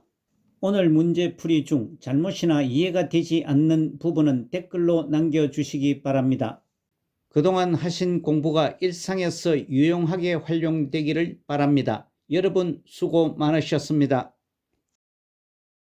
Speaker 1: 오늘 문제풀이 중 잘못이나 이해가 되지 않는 부분은 댓글로 남겨주시기 바랍니다. 그동안 하신 공부가 일상에서 유용하게 활용되기를 바랍니다. 여러분 수고 많으셨습니다.